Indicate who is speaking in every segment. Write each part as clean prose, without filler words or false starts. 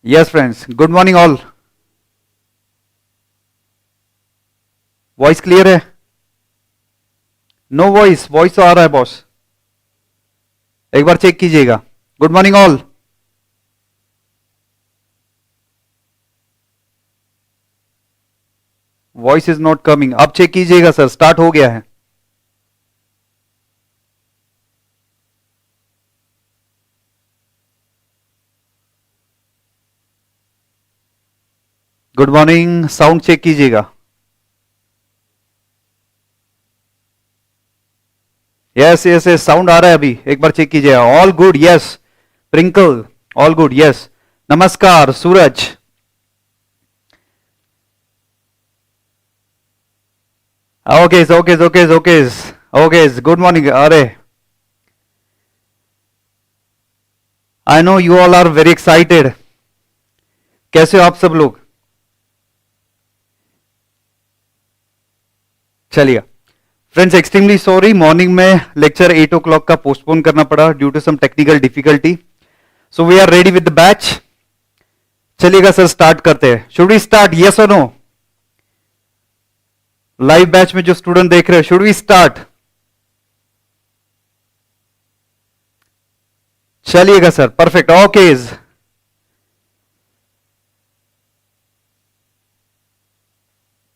Speaker 1: Yes, friends. Good morning, all. Voice clear है? No voice, voice तो आ रहा है बॉस, एक बार चेक कीजिएगा. Good morning all. Voice is not coming. अब चेक कीजिएगा सर, स्टार्ट हो गया है. गुड मॉर्निंग, साउंड चेक कीजिएगा. यस यस यस, साउंड आ रहा है अभी, एक बार चेक कीजिएगा. All good. Yes Prinkal, all good. Yes, नमस्कार Suraj. Okay okay okay okay okay. Good morning. अरे I no you all are very excited. कैसे हो आप सब लोग? चलिए फ्रेंड्स, एक्सट्रीमली सॉरी, मॉर्निंग में लेक्चर 8 o'clock का पोस्टपोन करना पड़ा due to some technical difficulty. So we are ready with the batch. चलिएगा सर, स्टार्ट करते हैं. Should we start? यस और नो? लाइव बैच में जो स्टूडेंट देख रहे हैं, शुड वी स्टार्ट? चलिएगा सर, परफेक्ट. ओके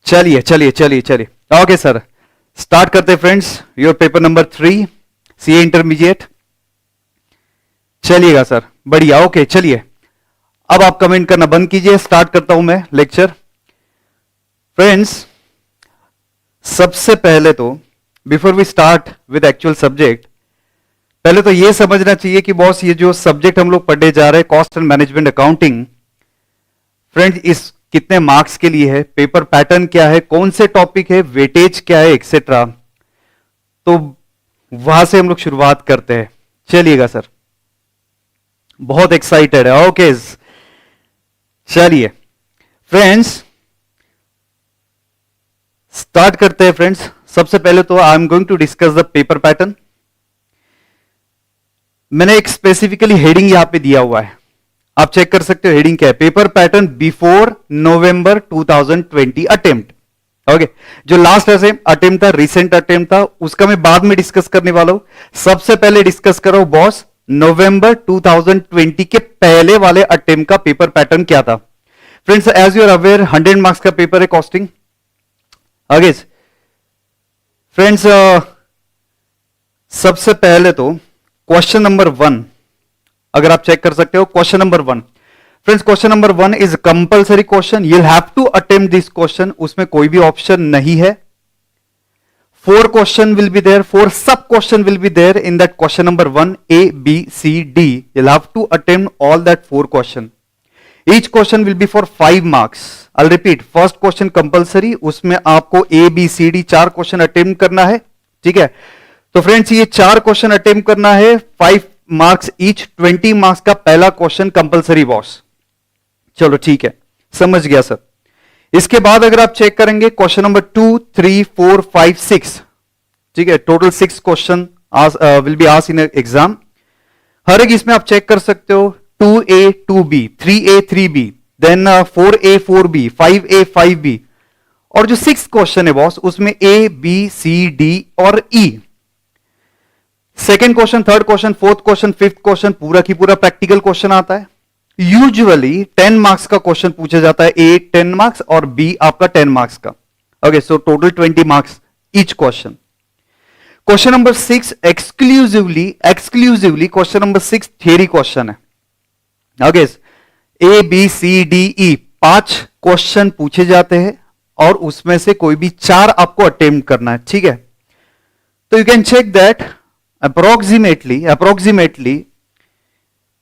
Speaker 1: चलिए चलिए चलिए चलिए. ओके सर, स्टार्ट करते friends. Your paper number 3 CA intermediate. चलिएगा सर, बढ़िया. ओके चलिए, अब आप कमेंट करना बंद कीजिए. स्टार्ट करता हूं मैं लेक्चर. फ्रेंड्स, सबसे पहले तो before we start with actual subject, पहले तो यह समझना चाहिए कि बॉस, ये जो सब्जेक्ट हम लोग पढ़ने जा रहे हैं, cost and management accounting, friends इस कितने मार्क्स के लिए है, पेपर पैटर्न क्या है, कौन से टॉपिक है, वेटेज क्या है, एक्सेट्रा. तो वहां से हम लोग शुरुआत करते हैं. चलिएगा सर, बहुत एक्साइटेड है. ओके चलिए फ्रेंड्स, स्टार्ट करते हैं. फ्रेंड्स, सबसे पहले तो I am going to discuss the paper pattern. मैंने एक स्पेसिफिकली हेडिंग यहां पे दिया हुआ है, आप चेक कर सकते हो. हेडिंग क्या है? पेपर पैटर्न बिफोर नवंबर 2020 अटेम्प्ट. ओके, जो लास्ट अटेम्प्ट था, रिसेंट अटेम्प्ट था, उसका मैं बाद में डिस्कस करने वाला हूं. सबसे पहले डिस्कस करो बॉस, नवंबर 2020 के पहले वाले अटेम्प्ट का पेपर पैटर्न क्या था. Friends, as you are aware, 100 marks का पेपर है कॉस्टिंग. आगे फ्रेंड्स, सबसे पहले तो क्वेश्चन नंबर 1 अगर आप चेक कर सकते हो. Question number 1, friends, question number 1 is compulsory question. You have to attempt this question. उसमें कोई भी ऑप्शन नहीं है. 4 क्वेश्चन विल बी देयर, 4 सब question will be there in that question number 1, A, B, C, D. You'll have to attempt all that 4 question. Each question will be for 5 marks. I'll repeat, first question compulsory, उसमें आपको A, B, C, D 4 question attempt करना है. ठीक है, तो friends ये 4 question attempt करना है, 5 मार्क्स ईच, 20 मार्क्स का पहला क्वेश्चन कंपलसरी बॉस. चलो ठीक है, समझ गया सर. इसके बाद अगर आप चेक करेंगे, क्वेश्चन नंबर 2, 3, 4, 5, 6, ठीक है, total 6 question will be asked in exam. हर एक इसमें आप चेक कर सकते हो. 2A, 2B, 3A, 3B, then 4A, 4B, 5A, 5B, और जो 6 क्वेश्चन है बॉस, उसमें A, B, C, D और E. Second question, third question, fourth question, fifth question, पूरा की पूरा प्रैक्टिकल क्वेश्चन आता है. यूजुअली 10 मार्क्स का क्वेश्चन पूछा जाता है. ए 10 मार्क्स और बी आपका 10 मार्क्स का. Okay, so total 20 marks each question. Question number 6 exclusively question number 6 theory question है. Okay, A B C D E 5 question पूछे जाते हैं और उसमें से कोई भी 4 आपको अटेम्प्ट करना है. ठीक है, तो you can check that approximately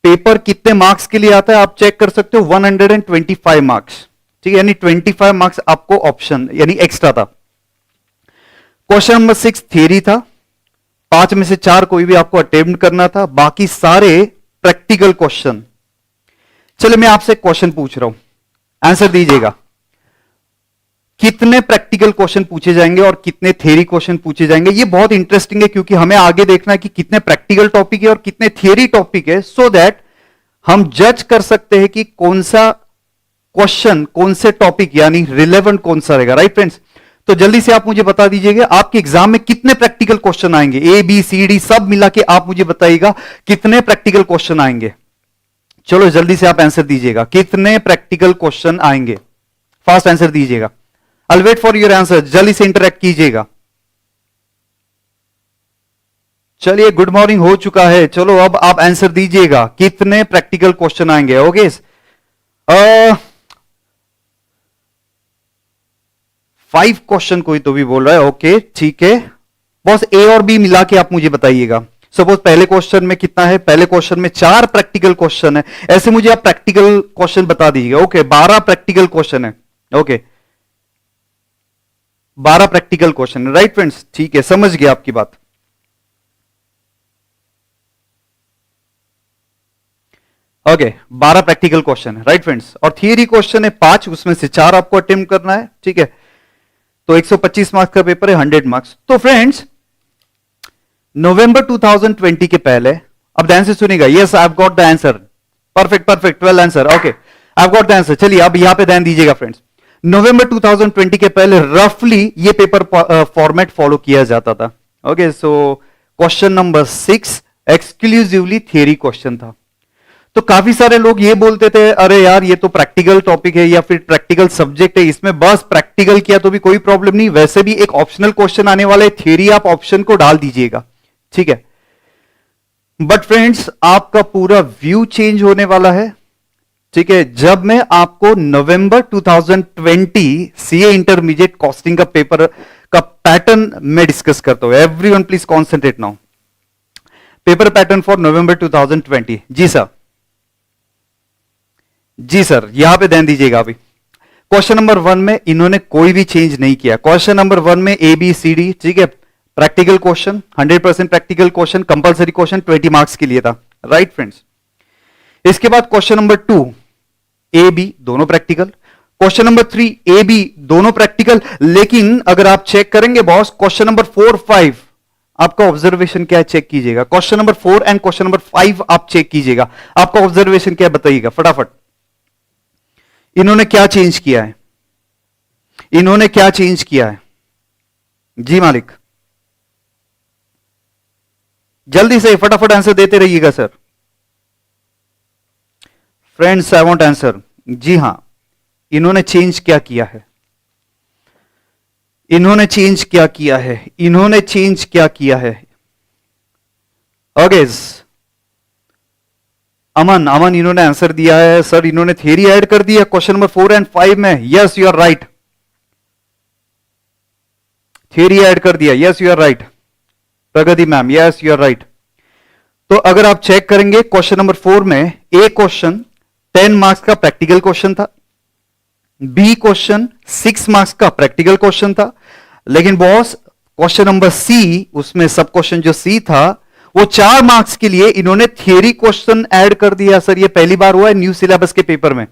Speaker 1: paper कितने मार्क्स के लिए आता है. आप चेक कर सकते हो, 125 मार्क्स. ठीक है, यानी 25 मार्क्स आपको ऑप्शन यानी एक्स्ट्रा था. क्वेश्चन नंबर 6 थियरी था, 5 में से 4 कोई भी आपको अटेम्प्ट करना था, बाकी सारे प्रैक्टिकल क्वेश्चन. चलो मैं आपसे क्वेश्चन पूछ रहा हूं, आंसर दीजिएगा. कितने प्रैक्टिकल क्वेश्चन पूछे जाएंगे और कितने थियरी क्वेश्चन पूछे जाएंगे? ये बहुत इंटरेस्टिंग है, क्योंकि हमें आगे देखना है कि कितने प्रैक्टिकल टॉपिक है और कितने थियरी टॉपिक है, सो दैट हम जज कर सकते हैं कि कौन सा क्वेश्चन, कौन से टॉपिक यानी रिलेवेंट कौन सा रहेगा, राइट फ्रेंड्स। तो जल्दी से आप मुझे बता दीजिएगा आपके एग्जाम में कितने प्रैक्टिकल क्वेश्चन आएंगे, ए बी सी डी सब मिला के आप मुझे बताइएगा कितने प्रैक्टिकल क्वेश्चन आएंगे। चलो जल्दी से आप आंसर दीजिएगा, कितने प्रैक्टिकल क्वेश्चन आएंगे, फास्ट आंसर दीजिएगा। I wait for your answer, जल्दी से इंटरेक्ट कीजिएगा। चलिए गुड मॉर्निंग हो चुका है, चलो अब आप आंसर दीजिएगा कितने प्रैक्टिकल क्वेश्चन आएंगे। ओके 5 क्वेश्चन कोई तो भी बोल रहा है, ओके ठीक है बॉस, ए और बी मिला के आप मुझे बताइएगा। सपोज पहले क्वेश्चन में कितना है, पहले क्वेश्चन में 4 प्रैक्टिकल क्वेश्चन है, ऐसे मुझे आप प्रैक्टिकल क्वेश्चन बता दीजिएगा। ओके 12 प्रैक्टिकल क्वेश्चन है, ओके 12 प्रैक्टिकल क्वेश्चन है, राइट फ्रेंड्स, ठीक है समझ गया आपकी बात। ओके 12 प्रैक्टिकल क्वेश्चन है, राइट फ्रेंड्स, और थियरी क्वेश्चन है 5, उसमें से 4 आपको अटेम्प्ट करना है, ठीक है। तो 125 मार्क्स का पेपर है, 100 मार्क्स। तो फ्रेंड्स नवंबर 2020 के पहले, अब ध्यान से सुनिएगा, yes I have got the answer, perfect perfect, 12 answer, okay I have got the answer. चलिए अब यहां पे ध्यान दीजिएगा फ्रेंड्स, नवंबर 2020 के पहले रफली ये पेपर फॉर्मेट फॉलो किया जाता था। Okay so question number 6 exclusively theory question था। तो काफी सारे लोग ये बोलते थे अरे यार ये तो प्रैक्टिकल टॉपिक है या फिर प्रैक्टिकल सब्जेक्ट है, इसमें बस प्रैक्टिकल किया तो भी कोई प्रॉब्लम नहीं, वैसे भी एक ऑप्शनल क्वेश्चन आने वाला है, थियरी आप ऑप्शन को डाल दीजिएगा, ठीक है। बट फ्रेंड्स आपका पूरा व्यू चेंज होने वाला है, ठीक है, जब मैं आपको नवंबर 2020 सीए इंटरमीडिएट कॉस्टिंग का पेपर का पैटर्न में डिस्कस करता हूं। Everyone please concentrate now, paper pattern for November 2020। जी सर, जी सर, यहां पे ध्यान दीजिएगा। अभी क्वेश्चन नंबर 1 में इन्होंने कोई भी चेंज नहीं किया। क्वेश्चन नंबर 1 में ए बी सी डी, ठीक है, practical question, 100% practical question, compulsory question 20 marks के लिए था, राइट फ्रेंड्स। इसके बाद क्वेश्चन नंबर 2 ए बी दोनों practical, question number 3 A B दोनों प्रैक्टिकल, लेकिन अगर आप चेक करेंगे बॉस क्वेश्चन नंबर 4 5 आपका ऑब्जर्वेशन क्या है चेक कीजिएगा। Question number 4 and question number 5 आप चेक कीजिएगा, आपका ऑब्जर्वेशन क्या है बताइएगा फटाफट। इन्होंने क्या चेंज किया है, इन्होंने क्या चेंज किया है, जी मालिक जल्दी से फटाफट आंसर देते रहिएगा sir. Friends I want answer. जी हां, इन्होंने चेंज क्या किया है, इन्होंने चेंज क्या किया है, इन्होंने चेंज क्या किया है। ओके अमन, अमन इन्होंने आंसर दिया है सर, इन्होंने थियरी ऐड कर दिया क्वेश्चन नंबर 4 एंड 5 में। Yes you are right, theory add कर दिया, yes you are right. Pragati ma'am yes you are right. तो अगर आप चेक करेंगे क्वेश्चन नंबर 4 में ए क्वेश्चन 10 मार्क्स का प्रैक्टिकल क्वेश्चन था, बी क्वेश्चन 6 मार्क्स का प्रैक्टिकल क्वेश्चन था, लेकिन बॉस क्वेश्चन नंबर सी, उसमें सब क्वेश्चन जो सी था वो 4 मार्क्स के लिए इन्होंने थियरी क्वेश्चन ऐड कर दिया। सर ये पहली बार हुआ है न्यू सिलेबस के पेपर में।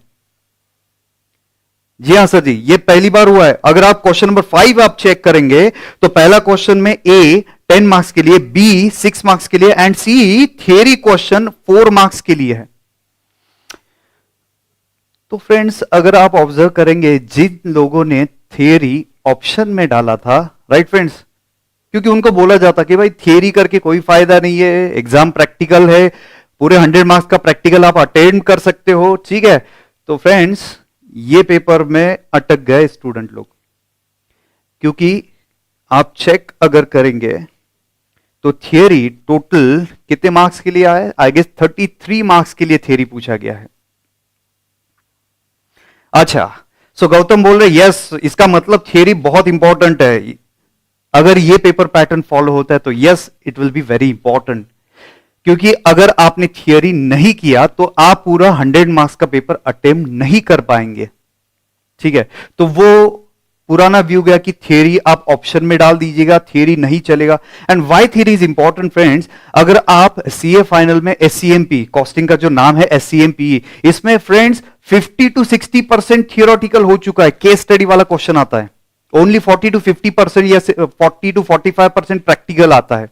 Speaker 1: जी हां सर जी, ये पहली बार हुआ है। अगर आप क्वेश्चन नंबर 5 आप चेक करेंगे तो पहला क्वेश्चन में ए 10 मार्क्स के लिए, बी 6 मार्क्स के लिए and C theory question 4 marks के लिए है। तो फ्रेंड्स अगर आप ऑब्जर्व करेंगे जिन लोगों ने थियरी ऑप्शन में डाला था, राइट फ्रेंड्स, क्योंकि उनको बोला जाता कि भाई थियरी करके कोई फायदा नहीं है, एग्जाम प्रैक्टिकल है, पूरे 100 मार्क्स का प्रैक्टिकल आप अटेंड कर सकते हो, ठीक है। तो फ्रेंड्स ये पेपर में अटक गए स्टूडेंट लोग, क्योंकि आप चेक अगर करेंगे तो थियरी टोटल कितने मार्क्स के लिए आया है, आई गेस 33 मार्क्स के लिए थियरी पूछा गया है। अच्छा सो गौतम बोल रहे यस, इसका मतलब थियरी बहुत इंपॉर्टेंट है। अगर ये पेपर पैटर्न फॉलो होता है तो yes it will be very important, क्योंकि अगर आपने थियरी नहीं किया तो आप पूरा 100 मार्क्स का पेपर अटेम्प्ट नहीं कर पाएंगे, ठीक है। तो वो पुराना व्यू गया कि थियरी आप ऑप्शन में डाल दीजिएगा, थियरी नहीं चलेगा। And why theory is important friends, अगर आप सीए फाइनल में एससीएमपी कॉस्टिंग का जो नाम है एससीएमपी, इसमें फ्रेंड्स 50 to 60% थियोरेटिकल हो चुका है, केस स्टडी वाला क्वेश्चन आता है, ओनली 40 to 50% या 40 to 45% प्रैक्टिकल आता है।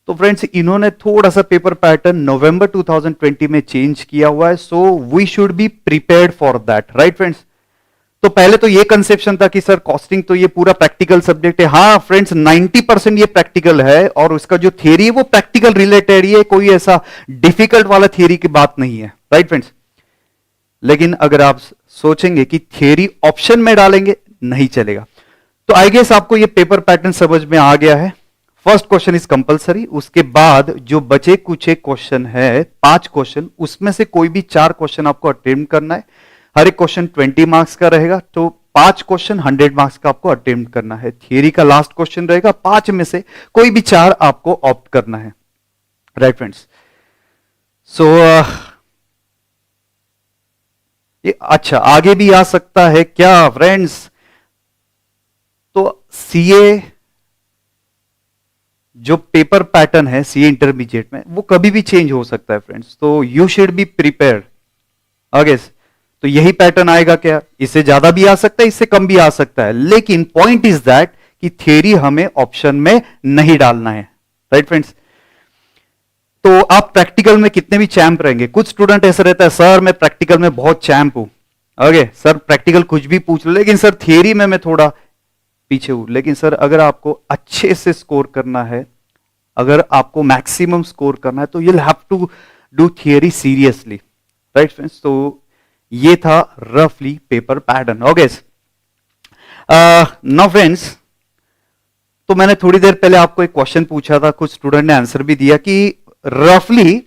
Speaker 1: तो फ्रेंड्स इन्होंने थोड़ा सा पेपर पैटर्न नवंबर 2020 में चेंज किया हुआ है, so we should be prepared for that, right friends. तो पहले तो ये कंसेप्शन था कि सर कॉस्टिंग तो ये पूरा प्रैक्टिकल सब्जेक्ट है। हाँ फ्रेंड्स 90% ये प्रैक्टिकल है और उसका जो थियरी है वो प्रैक्टिकल रिलेटेड, ये कोई ऐसा डिफिकल्ट वाला थियरी की बात नहीं है, राइट फ्रेंड्स। लेकिन अगर आप सोचेंगे कि थियरी ऑप्शन में डालेंगे, नहीं चलेगा। तो आई गेस आपको ये पेपर पैटर्न समझ में आ गया है। फर्स्ट क्वेश्चन इज कंपलसरी, उसके बाद जो बचे कुछ एक क्वेश्चन है 5 क्वेश्चन, उसमें से कोई भी 4 क्वेश्चन आपको अटेम्प्ट करना है। हर एक क्वेश्चन 20 मार्क्स का रहेगा, तो 5 क्वेश्चन 100 मार्क्स का आपको अटेम्प्ट करना है। थियरी का लास्ट क्वेश्चन रहेगा, 5 में से कोई भी 4 आपको ऑप्ट करना है, राइट फ्रेंड्स। सो ये अच्छा आगे भी आ सकता है क्या फ्रेंड्स? तो सीए जो पेपर पैटर्न है सीए इंटरमीडिएट में, वो कभी भी चेंज हो सकता है फ्रेंड्स, तो यू शुड बी प्रिपेयर्ड। आगे तो यही पैटर्न आएगा क्या? इससे ज्यादा भी आ सकता है, इससे कम भी आ सकता है, लेकिन पॉइंट इज दैट कि थियरी हमें ऑप्शन में नहीं डालना है, राइट फ्रेंड्स। तो आप प्रैक्टिकल में कितने भी चैंप रहेंगे, कुछ स्टूडेंट ऐसा रहता है सर मैं प्रैक्टिकल में बहुत चैंप हूं, आगे सर प्रैक्टिकल कुछ भी पूछ लो, लेकिन सर थियरी में मैं थोड़ा पीछे हूं। लेकिन सर अगर आपको अच्छे से स्कोर करना है, अगर आपको मैक्सिमम स्कोर करना है, तो you will have to do theory seriously, right friends. तो ये था रफली paper pattern. Okay now friends, तो मैंने थोड़ी देर पहले आपको एक क्वेश्चन पूछा था, कुछ स्टूडेंट ने आंसर भी दिया कि रफली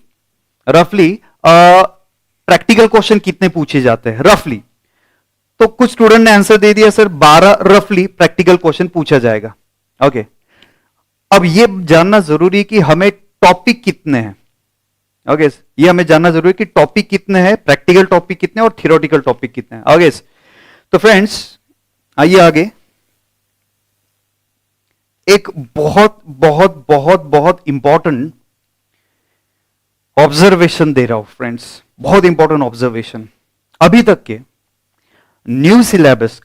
Speaker 1: प्रैक्टिकल क्वेश्चन कितने पूछे जाते हैं रफली। तो कुछ स्टूडेंट ने आंसर दे दिया सर 12 रफली प्रैक्टिकल क्वेश्चन पूछा जाएगा। ओके अब ये जानना जरूरी है कि हमें टॉपिक कितने हैं। ओके ये हमें जानना जरूरी है कि टॉपिक कितने हैं, प्रैक्टिकल टॉपिक कितने और थियोरेटिकल टॉपिक कितने हैं। ओके तो फ्रेंड्स आइए आगे, एक बहुत बहुत बहुत बहुत इंपॉर्टेंट ऑब्जर्वेशन दे रहा हूं फ्रेंड्स, बहुत इंपॉर्टेंट ऑब्जर्वेशन। अभी तक के न्यू सिलेबस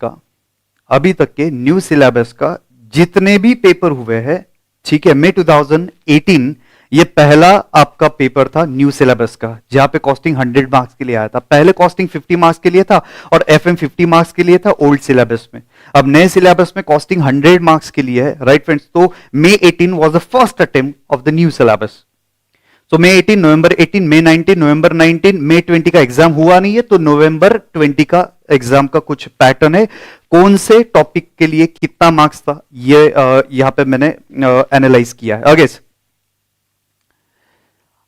Speaker 1: का जितने भी पेपर हुए हैं, ठीक है, मई 2018 ये पहला आपका पेपर था न्यू सिलेबस का, जहां पे कॉस्टिंग 100 मार्क्स के लिए आया था। पहले कॉस्टिंग 50 मार्क्स के लिए था और एफएम 50 मार्क्स के लिए था ओल्ड सिलेबस में। अब नए सिलेबस में कॉस्टिंग 100 मार्क्स के लिए है, राइट फ्रेंड्स। तो May 18 was the first attempt of the new syllabus. So May 18, November 18, May 19, November 19, May 20 का एग्जाम हुआ नहीं है, तो नवंबर 20 का एग्जाम का कुछ पैटर्न है, कौन से टॉपिक के लिए कितना मार्क्स था, ये यहां पे मैंने एनालाइज किया है। आगे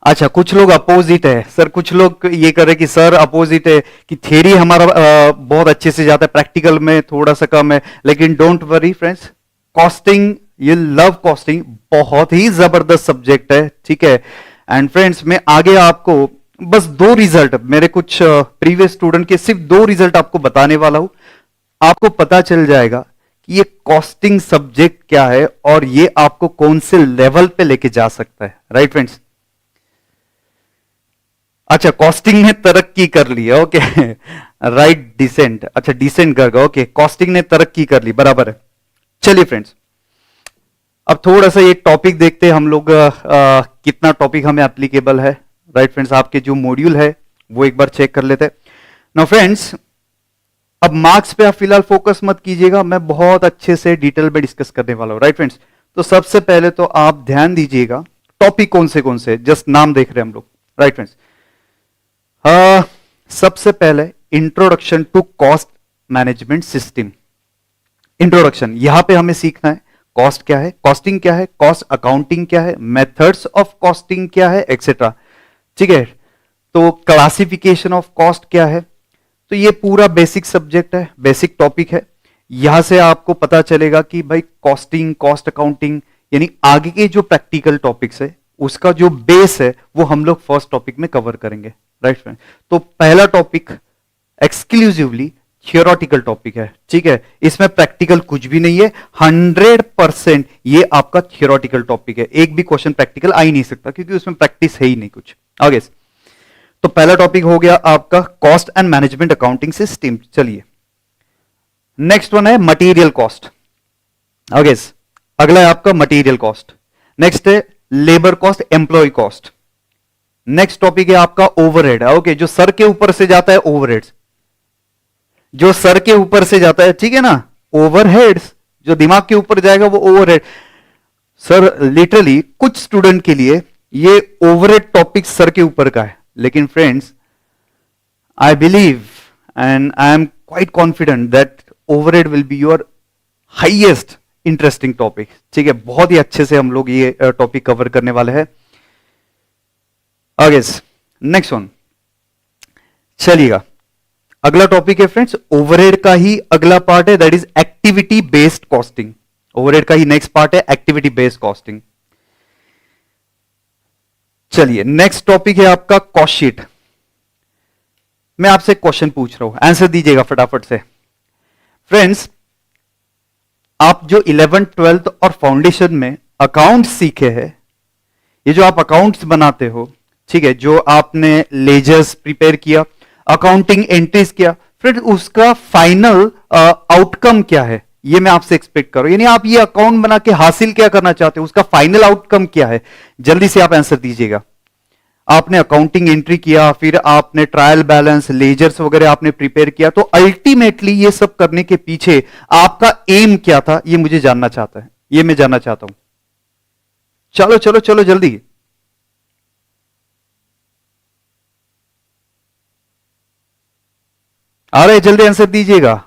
Speaker 1: अच्छा कुछ लोग अपोजिट है सर, कुछ लोग ये कर रहे कि सर अपोजिट है कि थियरी हमारा बहुत अच्छे से जाता है, प्रैक्टिकल में थोड़ा सा कम है। लेकिन don't worry friends, costing, you love costing, बहुत ही जबरदस्त सब्जेक्ट है, ठीक है। एंड फ्रेंड्स मैं आगे आपको बस 2 रिजल्ट, मेरे कुछ प्रीवियस स्टूडेंट के सिर्फ 2 रिजल्ट आपको बताने वाला हूं, आपको पता चल जाएगा कि ये कॉस्टिंग सब्जेक्ट क्या है और ये आपको कौन से लेवल पे लेके जा सकता है, राइट फ्रेंड्स। अच्छा कॉस्टिंग ने तरक्की कर ली, ओके राइट, डिसेंट, अच्छा डिसेंट कर गया, ओके कॉस्टिंग ने तरक्की कर ली, बराबर है। चलिए फ्रेंड्स अब थोड़ा सा ये टॉपिक देखते हैं हम लोग, कितना टॉपिक हमें एप्लीकेबल है, राइट फ्रेंड्स। आपके जो मॉड्यूल है वो एक बार चेक कर लेते हैं। नाउ फ्रेंड्स अब मार्क्स पे आप फिलहाल फोकस मत कीजिएगा, मैं बहुत अच्छे से डिटेल में डिस्कस करने वाला हूं, राइट फ्रेंड्स। तो सबसे पहले तो आप ध्यान दीजिएगा टॉपिक कौन से, जस्ट नाम देख रहे हैं हम लोग, राइट फ्रेंड्स। सबसे पहले introduction to cost management system. Introduction, यहां पे हमें सीखना है कॉस्ट क्या है, कॉस्टिंग क्या है, कॉस्ट अकाउंटिंग क्या है, मेथड्स ऑफ कॉस्टिंग क्या है, एक्सेट्रा, ठीक है। तो क्लासिफिकेशन ऑफ कॉस्ट क्या है, तो ये पूरा बेसिक सब्जेक्ट है, बेसिक टॉपिक है। यहां से आपको पता चलेगा कि भाई कॉस्टिंग, कॉस्ट अकाउंटिंग, यानी आगे के जो प्रैक्टिकल टॉपिक्स है उसका जो बेस है वो हम लोग फर्स्ट टॉपिक में कवर करेंगे, राइट फ्रेंड। तो पहला टॉपिक एक्सक्लूसिवली थियोरेटिकल टॉपिक है, ठीक है, इसमें प्रैक्टिकल कुछ भी नहीं है, 100% ये आपका थियोरेटिकल टॉपिक है। एक भी क्वेश्चन प्रैक्टिकल आ ही नहीं सकता क्योंकि उसमें प्रैक्टिस है ही नहीं कुछ। आगे तो पहला टॉपिक हो गया आपका cost and management accounting system. चलिए नेक्स्ट वन है मटेरियल कॉस्ट। आगे अगला है आपका मटेरियल कॉस्ट। नेक्स्ट है labour cost, employ cost. Next topic है आपका ओवरहेड। ओके, जो सर के ऊपर से जाता है ओवरहेड्स, जो सर के ऊपर से जाता है, ठीक है ना, ओवरहेड्स, जो दिमाग के ऊपर जाएगा वो ओवरहेड। सर लिटरली कुछ स्टूडेंट के लिए ये ओवरहेड टॉपिक सर के ऊपर का है, लेकिन friends I believe and I am quite confident that overhead will be your highest interesting topic. ठीक है, बहुत ही अच्छे से हम लोग ये टॉपिक कवर करने वाले हैं। आगे नेक्स्ट वन, चलिएगा अगला टॉपिक है फ्रेंड्स, ओवरहेड का ही अगला पार्ट है, that is activity based costing. Overhead का ही नेक्स्ट पार्ट है एक्टिविटी बेस्ड कॉस्टिंग। चलिए नेक्स्ट टॉपिक है आपका कॉस्ट शीट। मैं आपसे एक क्वेश्चन पूछ रहा हूं, आंसर दीजिएगा फटाफट से। फ्रेंड्स, आप जो 11th 12th और फाउंडेशन में अकाउंट्स सीखे हैं, ये जो आप अकाउंट्स बनाते हो, ठीक है, जो आपने लेजर्स प्रिपेयर किया, अकाउंटिंग एंट्रीज किया, फिर उसका फाइनल आउटकम क्या है, ये मैं आपसे एक्सपेक्ट करूं। यानी आप ये अकाउंट बना के हासिल क्या करना चाहते हो, उसका फाइनल आउटकम क्या है, जल्दी से आप आंसर दीजिएगा। आपने अकाउंटिंग एंट्री किया, फिर आपने ट्रायल बैलेंस, लेजर्स वगैरह आपने प्रिपेयर किया, तो अल्टीमेटली ये सब करने के पीछे आपका एम क्या था, ये मुझे जानना चाहता है, ये मैं जानना चाहता हूं। चलो चलो चलो जल्दी। अरे जल्दी आंसर दीजिएगा।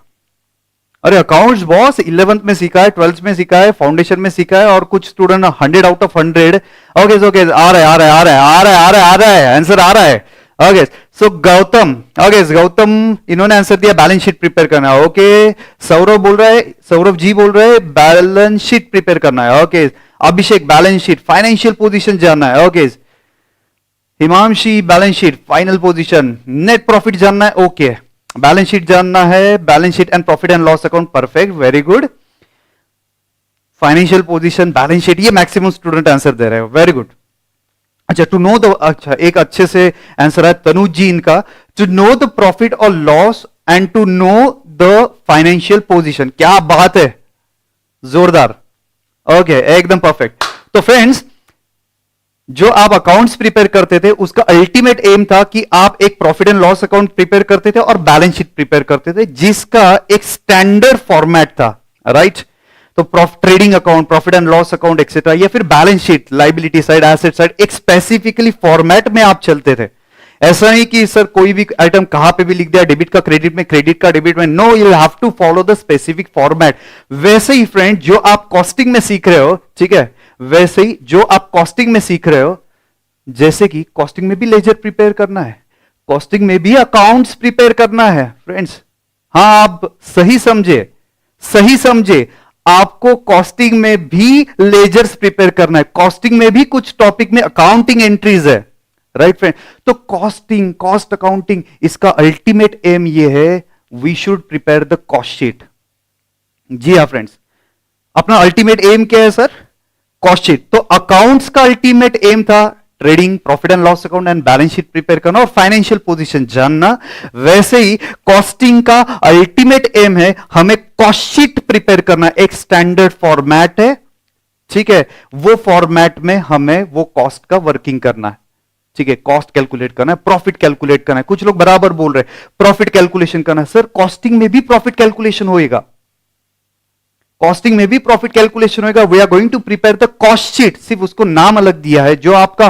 Speaker 1: अरे अकाउंट्स बॉस 11th में सीखा है, 12th में सीखा है, फाउंडेशन में सीखा है, और कुछ student 100 out of 100। Okay okay, आ रहा है आ रहा है आ रहा है आ रहा है आ रहा है आ रहा है, आंसर आ रहा है। Okay so Gautam, okay Gautam इन्होंने आंसर दिया बैलेंस शीट प्रिपेयर करना है। ओके सौरभ बोल रहा है, सौरभ जी बोल रहे हैं बैलेंस शीट प्रिपेयर करना है। ओके अभिषेक बैलेंस शीट, फाइनेंशियल पोजीशन जानना है। Okay Himanshi balance sheet, final position, net profit जानना है। ओके बैलेंस शीट जानना है, balance sheet and profit and loss account, perfect, very good. Financial position, balance sheet, ये maximum student answer दे रहे हो, very good. अच्छा टू नो द, अच्छा एक अच्छे से आंसर है तनुज जी इनका, टू नो द प्रॉफिट और loss and to know the financial position, क्या बात है, जोरदार। ओके एकदम परफेक्ट। तो फ्रेंड्स, जो आप अकाउंट्स प्रिपेयर करते थे उसका अल्टीमेट एम था कि आप एक profit and loss account prepare करते थे और बैलेंस शीट प्रिपेयर करते थे, जिसका एक स्टैंडर्ड फॉर्मेट था, राइट। तो trading account, profit and loss account etcetera, या फिर balance sheet, liability side, asset side, एक स्पेसिफिकली फॉर्मेट में आप चलते थे। ऐसा नहीं कि सर कोई भी आइटम कहां पे भी लिख दिया, डेबिट का क्रेडिट में, क्रेडिट का डेबिट में, no, you have to follow the specific format. वैसे ही फ्रेंड जो आप कॉस्टिंग में सीख रहे हो, ठीक है, वैसे ही जो आप कॉस्टिंग में सीख रहे हो, जैसे कि कॉस्टिंग में भी लेजर प्रिपेयर करना है, कॉस्टिंग में भी अकाउंट्स प्रिपेयर करना है फ्रेंड्स। हां आप सही समझे, सही समझे, आपको कॉस्टिंग में भी लेजर्स प्रिपेयर करना है, कॉस्टिंग में भी कुछ टॉपिक में अकाउंटिंग एंट्रीज है, राइट फ्रेंड। तो कॉस्टिंग, कॉस्ट अकाउंटिंग, इसका अल्टीमेट एम ये है, we should prepare the cost sheet. जी हां फ्रेंड्स, अपना अल्टीमेट एम क्या है सर, कॉस्ट शीट। तो अकाउंट्स का अल्टीमेट एम था trading, profit and loss account and balance sheet prepare करना और फाइनेंशियल पोजीशन जानना। वैसे ही कॉस्टिंग का अल्टीमेट एम है हमें कॉस्ट शीट प्रिपेयर करना, एक स्टैंडर्ड फॉर्मेट है, ठीक है, वो फॉर्मेट में हमें वो कॉस्ट का वर्किंग करना है, ठीक है, कॉस्ट कैलकुलेट करना है, प्रॉफिट कैलकुलेट करना है। कुछ लोग बराबर बोल रहे हैं प्रॉफिट कैलकुलेशन करना है, सर कॉस्टिंग में भी प्रॉफिट कैलकुलेशन होएगा, कॉस्टिंग में भी प्रॉफिट कैलकुलेशन होगा। We are going to prepare the cost sheet, सिर्फ उसको नाम अलग दिया है, जो आपका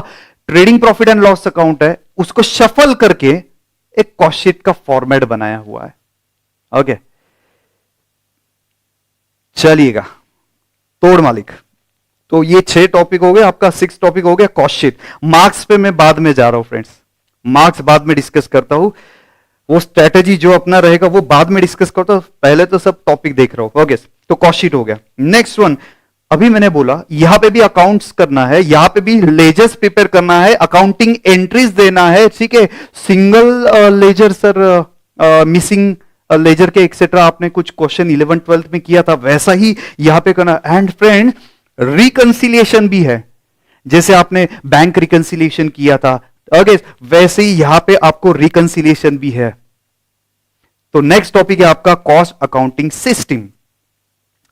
Speaker 1: trading profit and loss account है उसको शफल करके एक कॉस्ट शीट का फॉर्मेट बनाया हुआ है। ओके चलिएगा, तोड़ मालिक। तो ये 6 टॉपिक हो गए, आपका 6 टॉपिक हो गया कॉस्ट शीट। मार्क्स पे मैं बाद में जा रहा हूं फ्रेंड्स, मार्क्स बाद में डिस्कस करता हूं, वो स्ट्रेटेजी जो अपना रहेगा वो बाद में डिस्कस करता हूं, पहले तो सब टॉपिक देख रहा हूं। ओके तो कॉस्ट शीट हो गया। नेक्स्ट वन, अभी मैंने बोला यहां पे भी अकाउंट्स करना है, यहां पे भी लेजर्स प्रिपेयर करना है, अकाउंटिंग एंट्रीज देना है, ठीक है, single ledger sir, missing ledger के एक्सेट्रा आपने कुछ क्वेश्चन 11th 12th में किया था, वैसा ही यहां पे करना। एंड फ्रेंड रिकंसिलिएशन भी है, जैसे आपने बैंक रिकंसिलिएशन किया था, ओके वैसे ही यहां पे आपको रिकंसिलिएशन भी है। तो नेक्स्ट टॉपिक है आपका cost accounting system.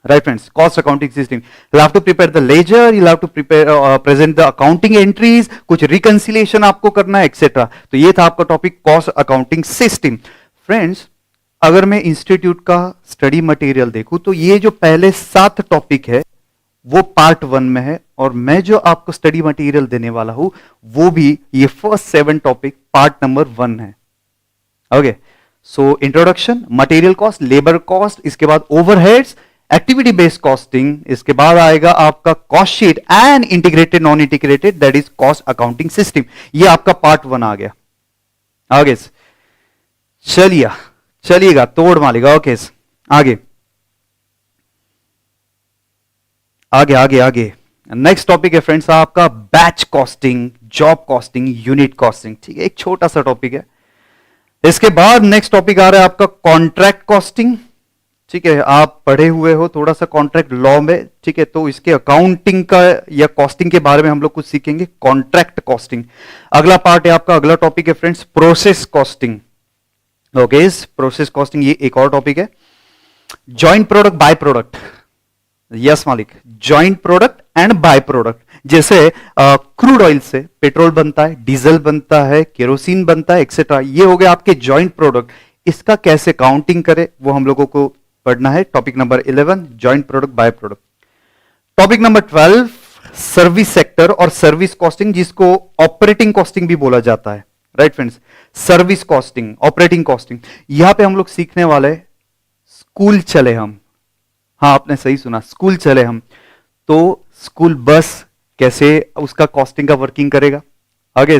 Speaker 1: Right friends, cost accounting system. You'll have to prepare the ledger, you'll have to prepare present the accounting entries, कुछ reconciliation आपको करना है etc. तो ये था आपका topic cost accounting system. Friends, अगर मैं इंस्टीट्यूट का स्टडी मटेरियल देखूं तो ये जो पहले 7 टॉपिक है वो पार्ट 1 में है, और मैं जो आपको स्टडी मटेरियल देने वाला हूं वो भी ये फर्स्ट 7 टॉपिक पार्ट नंबर 1 है. Okay, so introduction, material cost, labour cost, इसके बाद ओवरहेड्स, एक्टिविटी बेस्ड कॉस्टिंग, इसके बाद आएगा आपका cost sheet and integrated non integrated, that is cost accounting system. ये आपका पार्ट 1 आ गया. आगे चलिएगा तोड़ मालेगा. ओके, आगे नेक्स्ट टॉपिक है फ्रेंड्स आपका batch costing, job costing, unit costing. ठीक है, एक छोटा सा टॉपिक है. इसके बाद नेक्स्ट टॉपिक आ रहा है आपका कॉन्ट्रैक्ट कॉस्टिंग. ठीक है, आप पढ़े हुए हो थोड़ा सा कॉन्ट्रैक्ट लॉ में. ठीक है, तो इसके अकाउंटिंग का या कॉस्टिंग के बारे में हम लोग कुछ सीखेंगे, कॉन्ट्रैक्ट कॉस्टिंग. अगला पार्ट है आपका, अगला टॉपिक है friends process costing. Okay, process costing ये एक और टॉपिक है. Joint product, by product. Yes Malik, joint product and by product. जैसे क्रूड ऑयल से पेट्रोल बनता है, डीजल बनता है, केरोसिन बनता है एक्सेट्रा. ये हो गया आपके जॉइंट प्रोडक्ट. इसका कैसे काउंटिंग करे वो हम लोगों को पढ़ना है. Topic number 11 joint product, by product. Topic number 12 service sector और सर्विस कॉस्टिंग, जिसको ऑपरेटिंग कॉस्टिंग भी बोला जाता है. Right friends, service costing, operating costing. यहां पे हम लोग सीखने वाले स्कूल चले हम. हाँ, आपने सही सुना, स्कूल चले हम. तो स्कूल बस कैसे उसका कॉस्टिंग का वर्किंग करेगा. आगे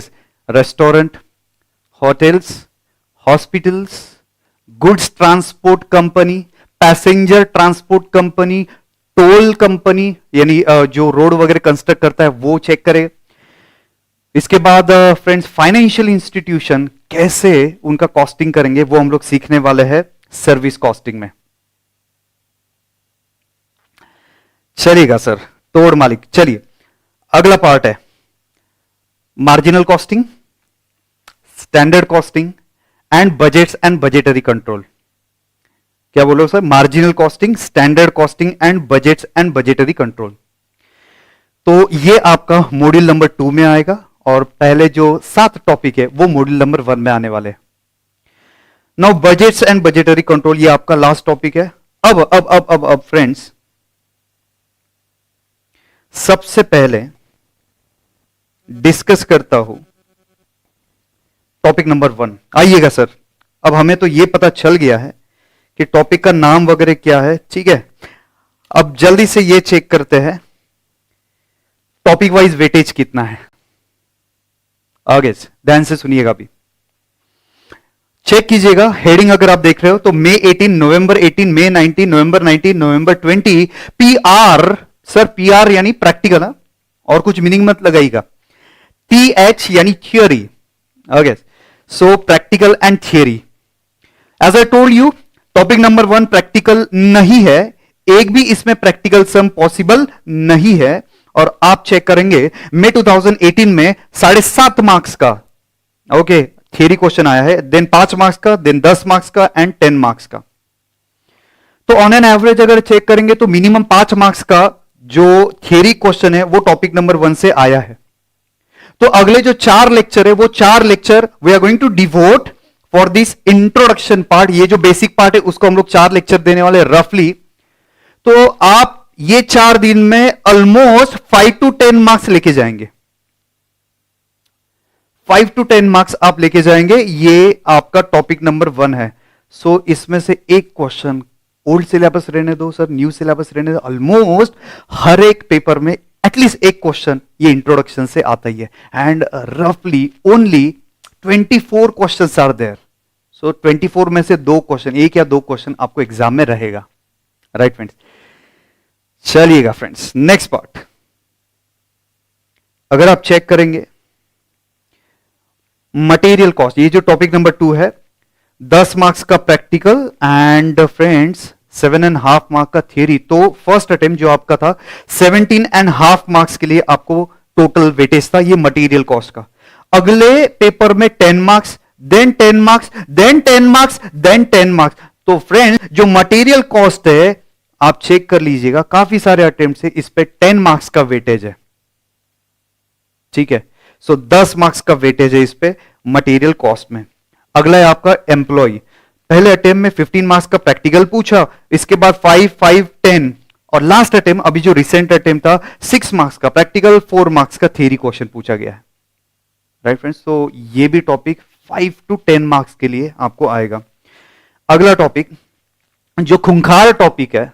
Speaker 1: restaurant, hotels, hospitals, goods transport company, passenger transport company, toll company, यानी जो रोड वगैरह कंस्ट्रक्ट करता है वो चेक करेगा. इसके बाद फ्रेंड्स फाइनेंशियल इंस्टीट्यूशन कैसे उनका कॉस्टिंग करेंगे वो हम लोग सीखने वाले हैं सर्विस कॉस्टिंग में. चलिएगा सर, तोड़ मालिक. चलिए, अगला पार्ट है marginal costing, standard costing and budgets and budgetary control. क्या बोलो sir? Marginal costing, standard costing and budgets and budgetary control. तो ये आपका मॉड्यूल नंबर 2 में आएगा, और पहले जो 7 टॉपिक है वो मॉड्यूल नंबर 1 में आने वाले. Now budgets and budgetary control ये आपका लास्ट टॉपिक है. अब फ्रेंड्स, सबसे पहले डिस्कस करता हूं टॉपिक नंबर 1. आइएगा सर, अब हमें तो ये पता चल गया है कि टॉपिक का नाम वगैरह क्या है. ठीक है, अब जल्दी से ये चेक करते हैं टॉपिक वाइज वेटेज कितना है. आगे ध्यान से सुनिएगा, अभी चेक कीजिएगा. हेडिंग अगर आप देख रहे हो तो May 18, November 18, May 19, November 19, November 20. PR sir, PR यानी प्रैक्टिकल, और कुछ मीनिंग मत लगाइएगा. TH यानी theory. Okay, so practical and theory. As I told you, topic number 1 practical नहीं है, एक भी इसमें प्रैक्टिकल सम पॉसिबल नहीं है. और आप चेक करेंगे May 2018 में 7.5 मार्क्स का ओके थियरी क्वेश्चन आया है, देन 5 मार्क्स का, देन 10 मार्क्स का एंड 10 मार्क्स का. तो ऑन एन एवरेज अगर चेक करेंगे तो मिनिमम 5 मार्क्स का जो थियरी क्वेश्चन है वो टॉपिक नंबर 1 से आया है. तो अगले जो 4 लेक्चर है वो 4 lecture we are going to devote for this introduction part. ये जो बेसिक पार्ट है उसको हम लोग 4 लेक्चर देने वाले रफली. तो आप ये 4 दिन में ऑलमोस्ट 5 to 10 मार्क्स लेके जाएंगे. 5 to 10 मार्क्स आप लेके जाएंगे. ये आपका टॉपिक नंबर 1 है. सो इसमें से एक क्वेश्चन ओल्ड सिलेबस रहने दो सर, न्यू सिलेबस रहने दो. ऑलमोस्ट हर एक पेपर में एटलीस्ट एक क्वेश्चन ये इंट्रोडक्शन से आता ही है. एंड रफली ओनली 24 क्वेश्चंस आर देयर. सो 24 में से 2 क्वेश्चन, 1 या 2 क्वेश्चन आपको एग्जाम में रहेगा. राइट फ्रेंड्स, चलिएगा फ्रेंड्स, नेक्स्ट पार्ट अगर आप चेक करेंगे मटेरियल कॉस्ट, ये जो टॉपिक नंबर 2 है, 10 मार्क्स का प्रैक्टिकल एंड फ्रेंड्स 7.5 मार्क्स का थियरी. तो फर्स्ट अटेम्प्ट जो आपका था 17.5 मार्क्स के लिए आपको टोटल वेटेज था ये मटेरियल कॉस्ट का. अगले पेपर में 10 marks, then 10 marks, then 10 marks, then 10 marks. तो फ्रेंड्स जो मटेरियल कॉस्ट है आप चेक कर लीजिएगा, काफी सारे अटेम्प्ट से इस पे 10 मार्क्स का वेटेज है, ठीक है। सो 10 मार्क्स का वेटेज है इस पे मटेरियल कॉस्ट में। अगला है आपका एम्प्लॉय। पहले अटेम्प्ट में 15 मार्क्स का प्रैक्टिकल पूछा, इसके बाद 5, 5, 10 और लास्ट अटेम्प्ट, अभी जो रिसेंट अटेम्प्ट था, 6 मार्क्स का प्रैक्टिकल, 4 मार्क्स का थ्योरी क्वेश्चन पूछा गया है, राइट फ्रेंड्स। तो ये भी टॉपिक 5 to 10 मार्क्स के लिए आपको आएगा। अगला टॉपिक जो खूंखार टॉपिक है,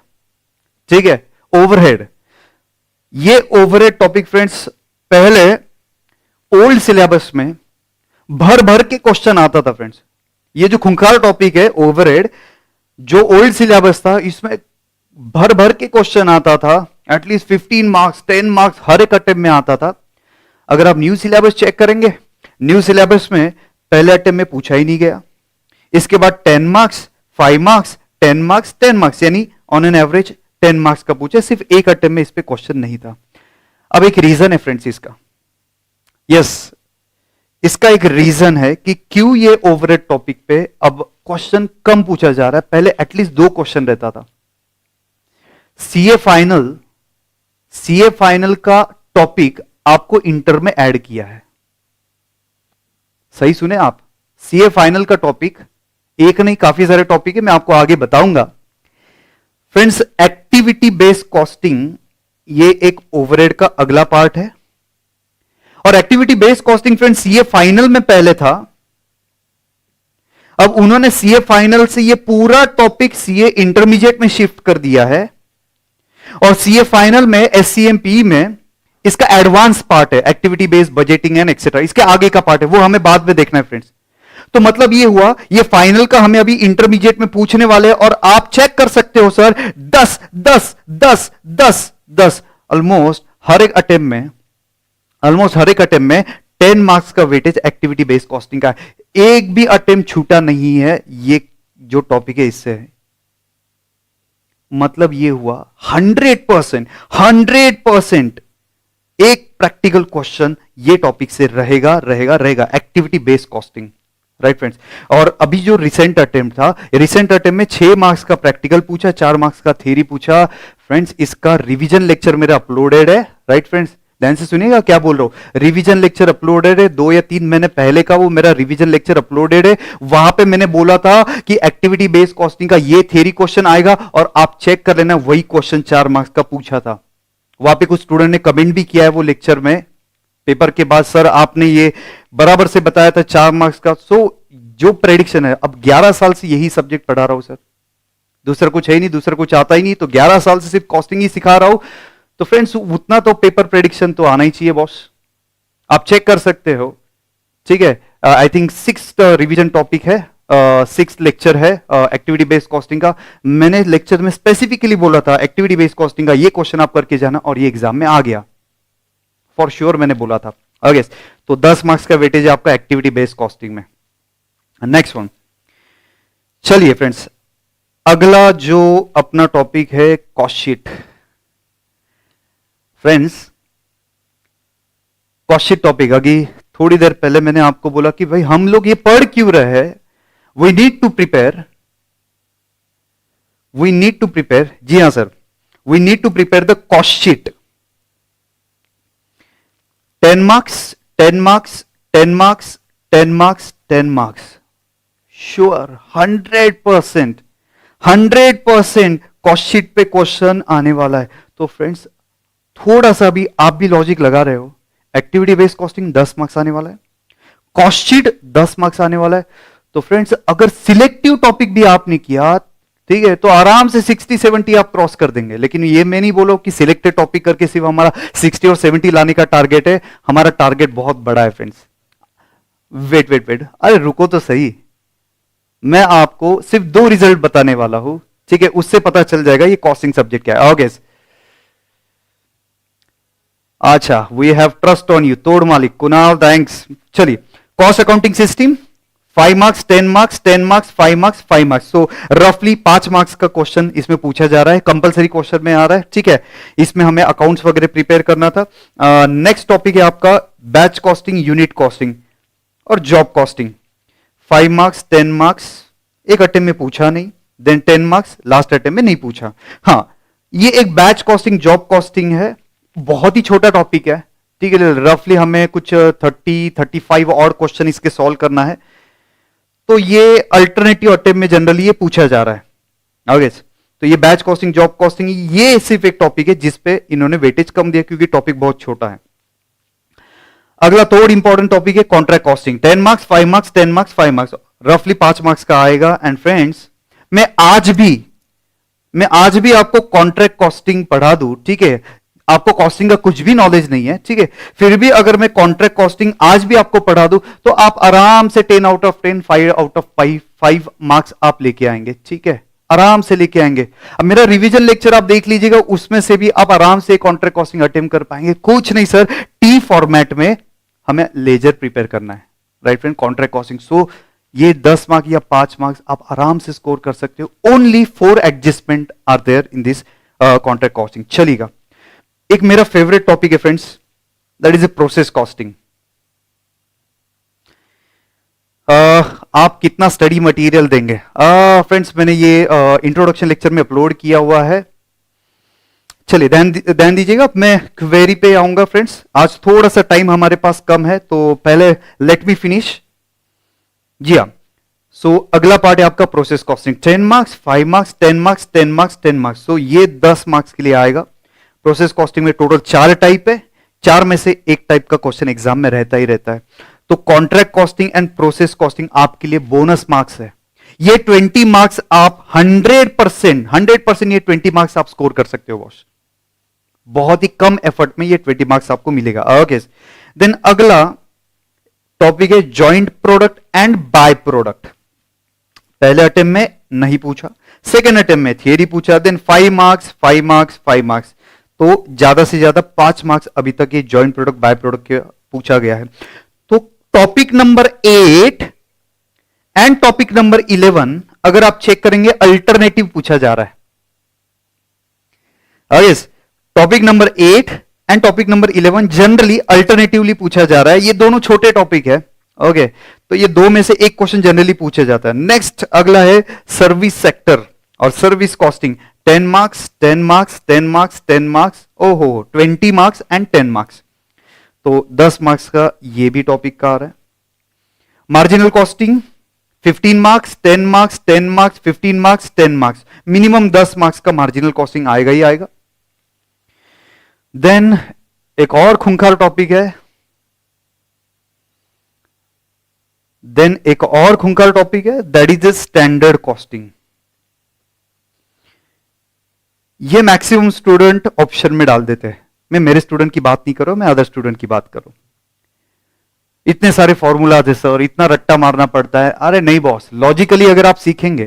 Speaker 1: ठीक है, ओवरहेड। ये ओवरहेड टॉपिक फ्रेंड्स पहले ओल्ड सिलेबस में भर भर के क्वेश्चन आता था फ्रेंड्स। ये जो खूंखार टॉपिक है ओवरहेड, जो ओल्ड सिलेबस था, इसमें भर भर के क्वेश्चन आता था, एटलीस्ट 15 मार्क्स 10 मार्क्स हर एक अटेम्प्ट में आता था। अगर आप न्यू सिलेबस चेक करेंगे, न्यू सिलेबस में पहले अटेम्प्ट में पूछा ही नहीं गया, इसके बाद 10 मार्क्स 5 मार्क्स 10 मार्क्स 10 मार्क्स, यानी ऑन एन एवरेज 10 मार्क्स का पूछा, सिर्फ एक अटेम्प्ट में इस पे क्वेश्चन नहीं था। अब एक रीजन है फ्रेंड्स इसका, यस इसका एक रीजन है कि क्यों ये ओवरहेड टॉपिक पे अब क्वेश्चन कम पूछा जा रहा है। पहले एटलीस्ट 2 क्वेश्चन रहता था। सीए फाइनल का टॉपिक आपको इंटर में ऐड किया है, सही सुने आप, सीए फाइनल का टॉपिक एक नहीं काफी सारे टॉपिक है, मैं आपको आगे बताऊंगा। फ्रेंड्स एक्टिविटी बेस्ड कॉस्टिंग ये एक ओवरहेड का अगला पार्ट है, और activity based costing friends CA final में पहले था, अब उन्होंने सीए फाइनल से ये पूरा टॉपिक सीए इंटरमीडिएट में शिफ्ट कर दिया है, और सीए फाइनल में एससीएमपी में इसका एडवांस पार्ट है, activity based budgeting and etcetera, इसके आगे का पार्ट है, वो हमें बाद में देखना है फ्रेंड्स। तो मतलब ये हुआ, ये फाइनल का हमें अभी इंटरमीडिएट में पूछने वाले हैं, और आप चेक कर सकते हो सर 10 10 10 10 10 ऑलमोस्ट हर एक अटेम्प्ट में 10 मार्क्स का वेटेज एक्टिविटी बेस्ड कॉस्टिंग का है। एक भी अटेम्प्ट छूटा नहीं है, ये जो टॉपिक है इससे है। मतलब ये हुआ 100% एक प्रैक्टिकल क्वेश्चन ये टॉपिक से रहेगा activity based costing, right friends. और अभी जो रिसेंट अटेम्प्ट था, रिसेंट अटेम्प्ट में 6 मार्क्स का प्रैक्टिकल पूछा, 4 मार्क्स का थ्योरी पूछा। फ्रेंड्स इसका रिवीजन लेक्चर मेरा अपलोडेड है, राइट फ्रेंड्स, ध्यान से सुनिएगा क्या बोल रहा हूं। रिवीजन लेक्चर अपलोडेड है, 2 या 3 महीने पहले का वो मेरा रिवीजन लेक्चर अपलोडेड है। वहां पे मैंने बोला था कि एक्टिविटी बेस्ड कॉस्टिंग का ये थ्योरी क्वेश्चन आएगा, और आप चेक कर लेना वही क्वेश्चन 4 मार्क्स का पूछा था। वहां पे कुछ स्टूडेंट ने कमेंट भी किया है वो लेक्चर में, पेपर के बाद, सर आपने ये बराबर से बताया था 4 मार्क्स का। सो जो प्रेडिक्शन है, अब 11 साल से यही सब्जेक्ट पढ़ा रहा हूं सर, दूसरा कुछ है ही नहीं, दूसरा कुछ आता ही नहीं, तो 11 साल से सिर्फ कॉस्टिंग ही सिखा रहा हूं, तो फ्रेंड्स उतना तो पेपर प्रेडिक्शन तो आना ही चाहिए बॉस, आप चेक कर सकते हो, ठीक है। I think 6th revision topic है, 6th लेक्चर है एक्टिविटी बेस्ड कॉस्टिंग का। मैंने लेक्चर में स्पेसिफिकली बोला था एक्टिविटी बेस्ड कॉस्टिंग का ये क्वेश्चन आप करके जाना, और ये एग्जाम में आ गया फॉर श्योर, मैंने बोला था। ओके, तो 10 मार्क्स का वेटेज है आपका एक्टिविटी बेस्ड कॉस्टिंग में। नेक्स्ट वन, चलिए फ्रेंड्स अगला जो अपना टॉपिक है cost sheet. Friends cost sheet topic, अभी थोड़ी देर पहले मैंने आपको बोला कि भाई हम लोग ये पढ़ क्यों रहे हैं, वी नीड टू प्रिपेयर, जी हां sir, we need to prepare the cost sheet. 10 marks 10 marks 10 marks 10 marks 10 marks, sure 100% cost sheet पे क्वेश्चन आने वाला है। तो फ्रेंड्स थोड़ा सा भी आप भी लॉजिक लगा रहे हो, एक्टिविटी बेस्ड कॉस्टिंग 10 मार्क्स आने वाला है, कॉस्ट शीट 10 मार्क्स आने वाला है। तो फ्रेंड्स अगर सिलेक्टिव टॉपिक भी आपने किया, ठीक है, तो आराम से 60-70 आप क्रॉस कर देंगे। लेकिन ये मैं नहीं बोलो कि सिलेक्टेड टॉपिक करके सिर्फ हमारा 60 और 70 लाने का टारगेट है, हमारा टारगेट बहुत बड़ा है फ्रेंड्स। वेट, अरे रुको तो सही, मैं आपको सिर्फ 2 रिजल्ट बताने वाला हूं, ठीक है, उससे पता चल जाएगा ये कॉस्टिंग सब्जेक्ट क्या है। ओके, अच्छा, we have trust on you, तोड़ मालिक कुणाल, थैंक्स। चलिए, cost accounting system 5 marks 10 marks 10 marks 5 marks 5 marks, so रफली 5 मार्क्स का क्वेश्चन इसमें पूछा जा रहा है, कंपलसरी क्वेश्चन में आ रहा है, ठीक है। इसमें हमें अकाउंट्स वगैरह प्रिपेयर करना था। नेक्स्ट टॉपिक है आपका बैच कॉस्टिंग, यूनिट कॉस्टिंग और जॉब कॉस्टिंग। 5 मार्क्स 10 मार्क्स एक अटेम्प्ट में पूछा नहीं, देन 10 मार्क्स लास्ट अटेम्प्ट में नहीं पूछा। हाँ, ये एक बैच कॉस्टिंग जॉब कॉस्टिंग है, बहुत ही छोटा टॉपिक है, ठीक है। रफली हमें कुछ 30-35 और क्वेश्चन इसके सॉल्व करना है। तो ये अल्टरनेटिव अटेम्प्ट में जनरली ये पूछा जा रहा है। ओके, तो ये बैच कॉस्टिंग जॉब कॉस्टिंग ये सिर्फ एक टॉपिक है जिसपे इन्होंने वेटेज कम दिया क्योंकि टॉपिक बहुत छोटा है। अगला तो और इंपॉर्टेंट टॉपिक है contract costing. 10 marks 5 marks 10 marks 5 marks, रफली 5 मार्क्स का आएगा। एंड फ्रेंड्स, मैं आज भी आपको कॉन्ट्रैक्ट कॉस्टिंग पढ़ा दूं, ठीक है, आपको कॉस्टिंग का कुछ भी नॉलेज नहीं है, ठीक है, फिर भी अगर मैं कॉन्ट्रैक्ट कॉस्टिंग आज भी आपको पढ़ा दूं तो आप आराम से 10 out of 10 5 out of 5 marks आप लेके आएंगे, ठीक है, आराम से लेके आएंगे। अब मेरा रिवीजन लेक्चर आप देख लीजिएगा, उसमें से भी आप आराम से कॉन्ट्रैक्ट कॉस्टिंग अटेम्प्ट कर पाएंगे। कुछ नहीं सर, टी फॉर्मेट में हमें लेजर प्रिपेयर करना है, राइट फ्रेंड, कॉन्ट्रैक्ट कॉस्टिंग। सो ये 10 मार्क्स या 5 मार्क्स आप आराम से स्कोर कर सकते हो। Only 4 adjustment are there in this contract costing. चलिएगा, एक मेरा फेवरेट टॉपिक है friends, that is a process costing. आप कितना स्टडी मटेरियल देंगे? फ्रेंड्स, मैंने ये इंट्रोडक्शन लेक्चर में अपलोड किया हुआ है, चलिए ध्यान दीजिएगा। मैं क्वेरी पे आऊंगा फ्रेंड्स, आज थोड़ा सा टाइम हमारे पास कम है, तो पहले लेट मी फिनिश। जी हाँ, सो अगला पार्ट है आपका process costing. 10 marks 5 marks 10 marks 10 marks 10 marks, so ये 10 मार्क्स के लिए आएगा। प्रोसेस कॉस्टिंग में टोटल 4 टाइप है, 4 में से एक टाइप का क्वेश्चन एग्जाम में रहता ही रहता है। तो contract costing and process costing आपके लिए बोनस मार्क्स है। ये 20 मार्क्स आप 100% ये 20 मार्क्स आप स्कोर कर सकते हो बॉस, बहुत ही कम एफर्ट में ये 20 मार्क्स आपको मिलेगा। ओके, देन अगला टॉपिक है joint product and by product. पहले अटेम्प्ट में नहीं पूछा, सेकेंड अटेम्प्ट में थियरी पूछा, देन 5 मार्क्स 5 मार्क्स 5 मार्क्स, तो ज्यादा से ज्यादा 5 मार्क्स अभी तक ये जॉइंट प्रोडक्ट बाय प्रोडक्ट के पूछा गया है। तो topic number 8 and topic number 11 अगर आप चेक करेंगे अल्टरनेटिव पूछा जा रहा है। Yes, topic number 8 and topic number 11 generally alternatively पूछा जा रहा है। ये दोनों छोटे टॉपिक है, ओके, तो ये दो में से एक क्वेश्चन जनरली पूछा जाता है। नेक्स्ट अगला है सर्विस सेक्टर और service costing. 10 marks 10 marks 10 marks 10 marks, ओहो 20 मार्क्स एंड 10 मार्क्स, तो 10 मार्क्स का ये भी टॉपिक का आ रहा है। Marginal costing 15 marks 10 marks 10 marks 15 marks 10 marks, minimum 10 marks का मार्जिनल कॉस्टिंग आएगा ही आएगा। देन एक और खूंखार टॉपिक है, दैट इज स्टैंडर्ड कॉस्टिंग। ये मैक्सिमम स्टूडेंट ऑप्शन में डाल देते हैं। मैं मेरे स्टूडेंट की बात नहीं कर रहा हूं, मैं अदर स्टूडेंट की बात कर रहा हूं। इतने सारे फॉर्मूला थे सर, इतना रट्टा मारना पड़ता है। अरे नहीं बॉस, लॉजिकली अगर आप सीखेंगे,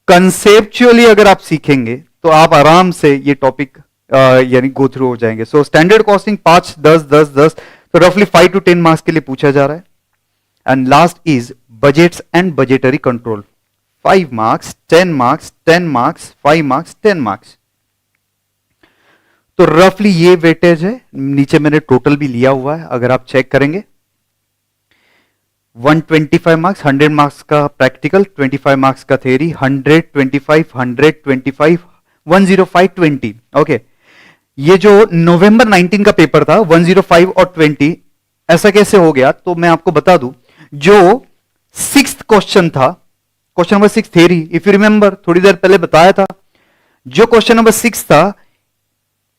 Speaker 1: कंसेप्चुअली अगर आप सीखेंगे, तो आप आराम से ये टॉपिक यानी गो थ्रू हो जाएंगे। सो स्टैंडर्ड कॉस्टिंग 5 10 10 10, तो रफली 5 to 10 मार्क्स के लिए पूछा जा रहा है। And last is budgets and budgetary control, 5 marks 10 marks 10 marks 5 marks 10 marks, तो रफली ये वेटेज है। नीचे मैंने टोटल भी लिया हुआ है, अगर आप चेक करेंगे 125 मार्क्स, 100 मार्क्स का प्रैक्टिकल, 25 मार्क्स का थ्योरी, 125 125 105 20। ओके, ये जो नवंबर 19 का पेपर था 105 और 20, ऐसा कैसे हो गया? तो मैं आपको बता दूं, जो 6th क्वेश्चन था, question number 6 theory, if you remember, थोड़ी देर पहले बताया था, जो क्वेश्चन नंबर 6 था,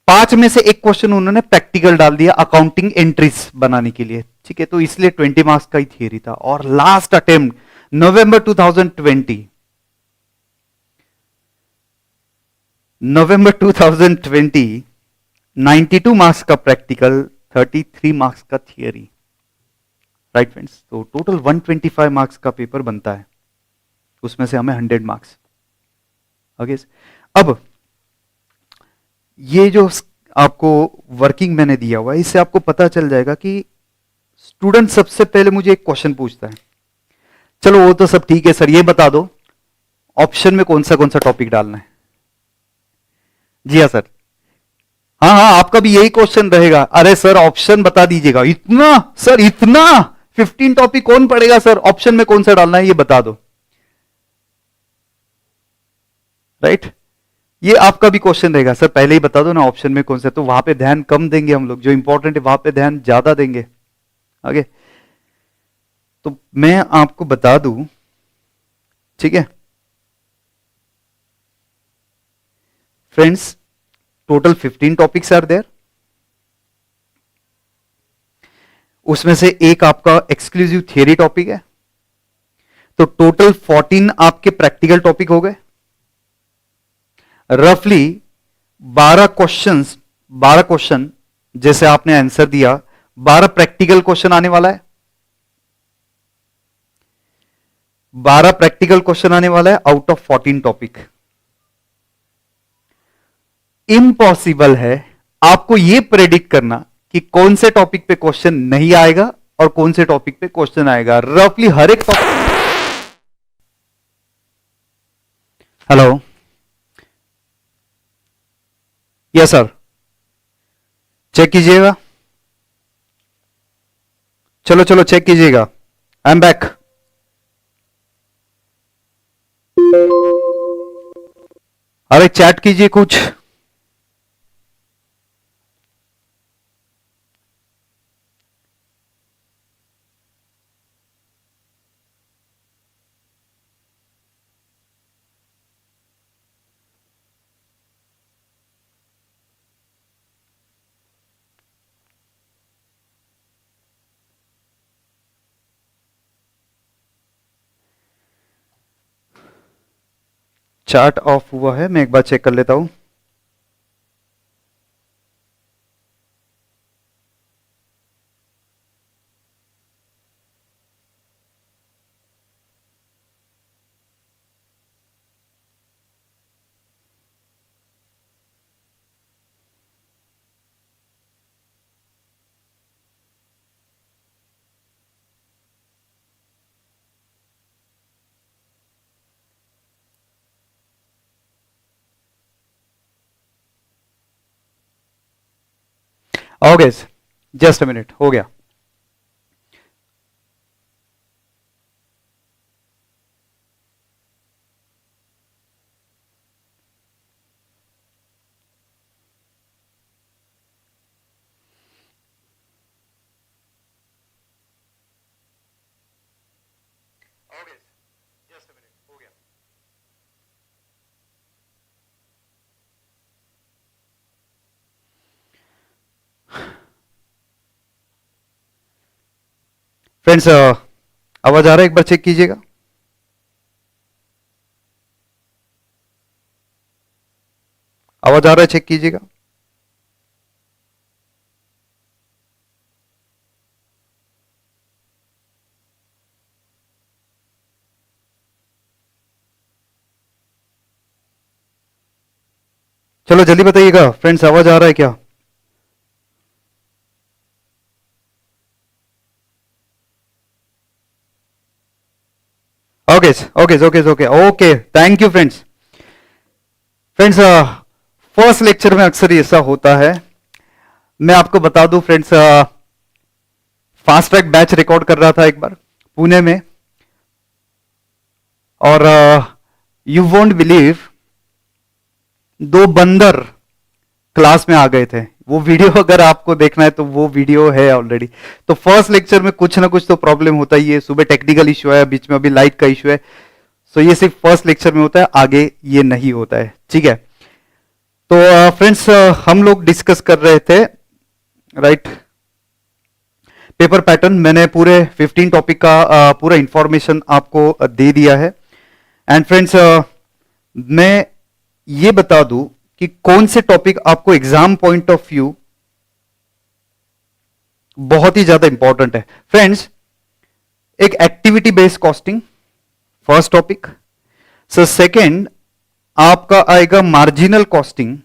Speaker 1: 5 में से एक क्वेश्चन उन्होंने प्रैक्टिकल डाल दिया अकाउंटिंग एंट्रीज बनाने के लिए, ठीक है, तो इसलिए 20 मार्क्स का ही थियरी था। और लास्ट अटेम्प्ट नवंबर 2020, 92 मार्क्स का प्रैक्टिकल, 33 मार्क्स का थियरी, राइट फ्रेंड्स, तो टोटल 125 मार्क्स का पेपर बनता है, उसमें से हमें 100 मार्क्स। ओके, अब ये जो आपको वर्किंग मैंने दिया हुआ है, इससे आपको पता चल जाएगा कि स्टूडेंट सबसे पहले मुझे एक क्वेश्चन पूछता है, चलो वो तो सब ठीक है सर, ये बता दो ऑप्शन में कौन सा टॉपिक डालना है। जी हाँ सर, हाँ हाँ, आपका भी यही क्वेश्चन रहेगा, अरे सर ऑप्शन बता दीजिएगा। इतना सर, इतना 15 टॉपिक कौन पढ़ेगा सर, ऑप्शन में कौन सा डालना है ये बता दो, राइट। ये आपका भी क्वेश्चन रहेगा, सर पहले ही बता दो ना ऑप्शन में कौन सा, तो वहां पे ध्यान कम देंगे हम लोग, जो इंपॉर्टेंट है वहां पे ध्यान ज्यादा देंगे। आगे तो मैं आपको बता दूं, ठीक है friends, total 15 topics are there. उसमें से एक आपका एक्सक्लूसिव थियरी टॉपिक है, तो टोटल 14 आपके प्रैक्टिकल टॉपिक हो गए। रफली 12 क्वेश्चन जैसे आपने आंसर दिया, 12 प्रैक्टिकल क्वेश्चन आने वाला है। 12 प्रैक्टिकल क्वेश्चन आने वाला है आउट ऑफ 14 टॉपिक। इम्पॉसिबल है आपको यह प्रेडिक्ट करना कि कौन से टॉपिक पे क्वेश्चन नहीं आएगा और कौन से टॉपिक पे क्वेश्चन आएगा। रफली हर एक topic. Hello, yes sir, check कीजिएगा, चलो चलो चेक कीजिएगा। I am back. अरे चैट कीजिए कुछ। चार्ट ऑफ हुआ है, मैं एक बार चेक कर लेता हूं। ओके, जस्ट अ मिनट, हो गया। ओके, जस्ट अ मिनट, हो गया। फ्रेंड्स, आवाज आ रहा है, एक बार चेक कीजिएगा। आवाज आ रहा है, चेक कीजिएगा। चलो जल्दी बताइएगा फ्रेंड्स, आवाज आ रहा है क्या? Okay okay okay okay okay, thank you friends. Friends, first lecture में अक्सर ऐसा होता है। मैं आपको बता दूं friends, fast track batch record कर रहा था एक बार पुणे में, और यू वोंट बिलीव, 2 बंदर क्लास में आ गए थे। वो वीडियो अगर आपको देखना है तो वो वीडियो है ऑलरेडी। तो फर्स्ट लेक्चर में कुछ ना कुछ तो प्रॉब्लम होता ही है। सुबह टेक्निकल इशू है, बीच में अभी लाइट का इशू है। सो ये सिर्फ फर्स्ट लेक्चर में होता है, आगे ये नहीं होता है, ठीक है। तो फ्रेंड्स, हम लोग डिस्कस कर रहे थे राइट पेपर पैटर्न। मैंने पूरे 15 टॉपिक का पूरा इंफॉर्मेशन आपको दे दिया है। एंड फ्रेंड्स, मैं ये बता दूं कि कौन से टॉपिक आपको एग्जाम पॉइंट ऑफ व्यू बहुत ही ज्यादा इंपॉर्टेंट है। फ्रेंड्स, एक activity based costing first topic. So second आपका आएगा मार्जिनल कॉस्टिंग।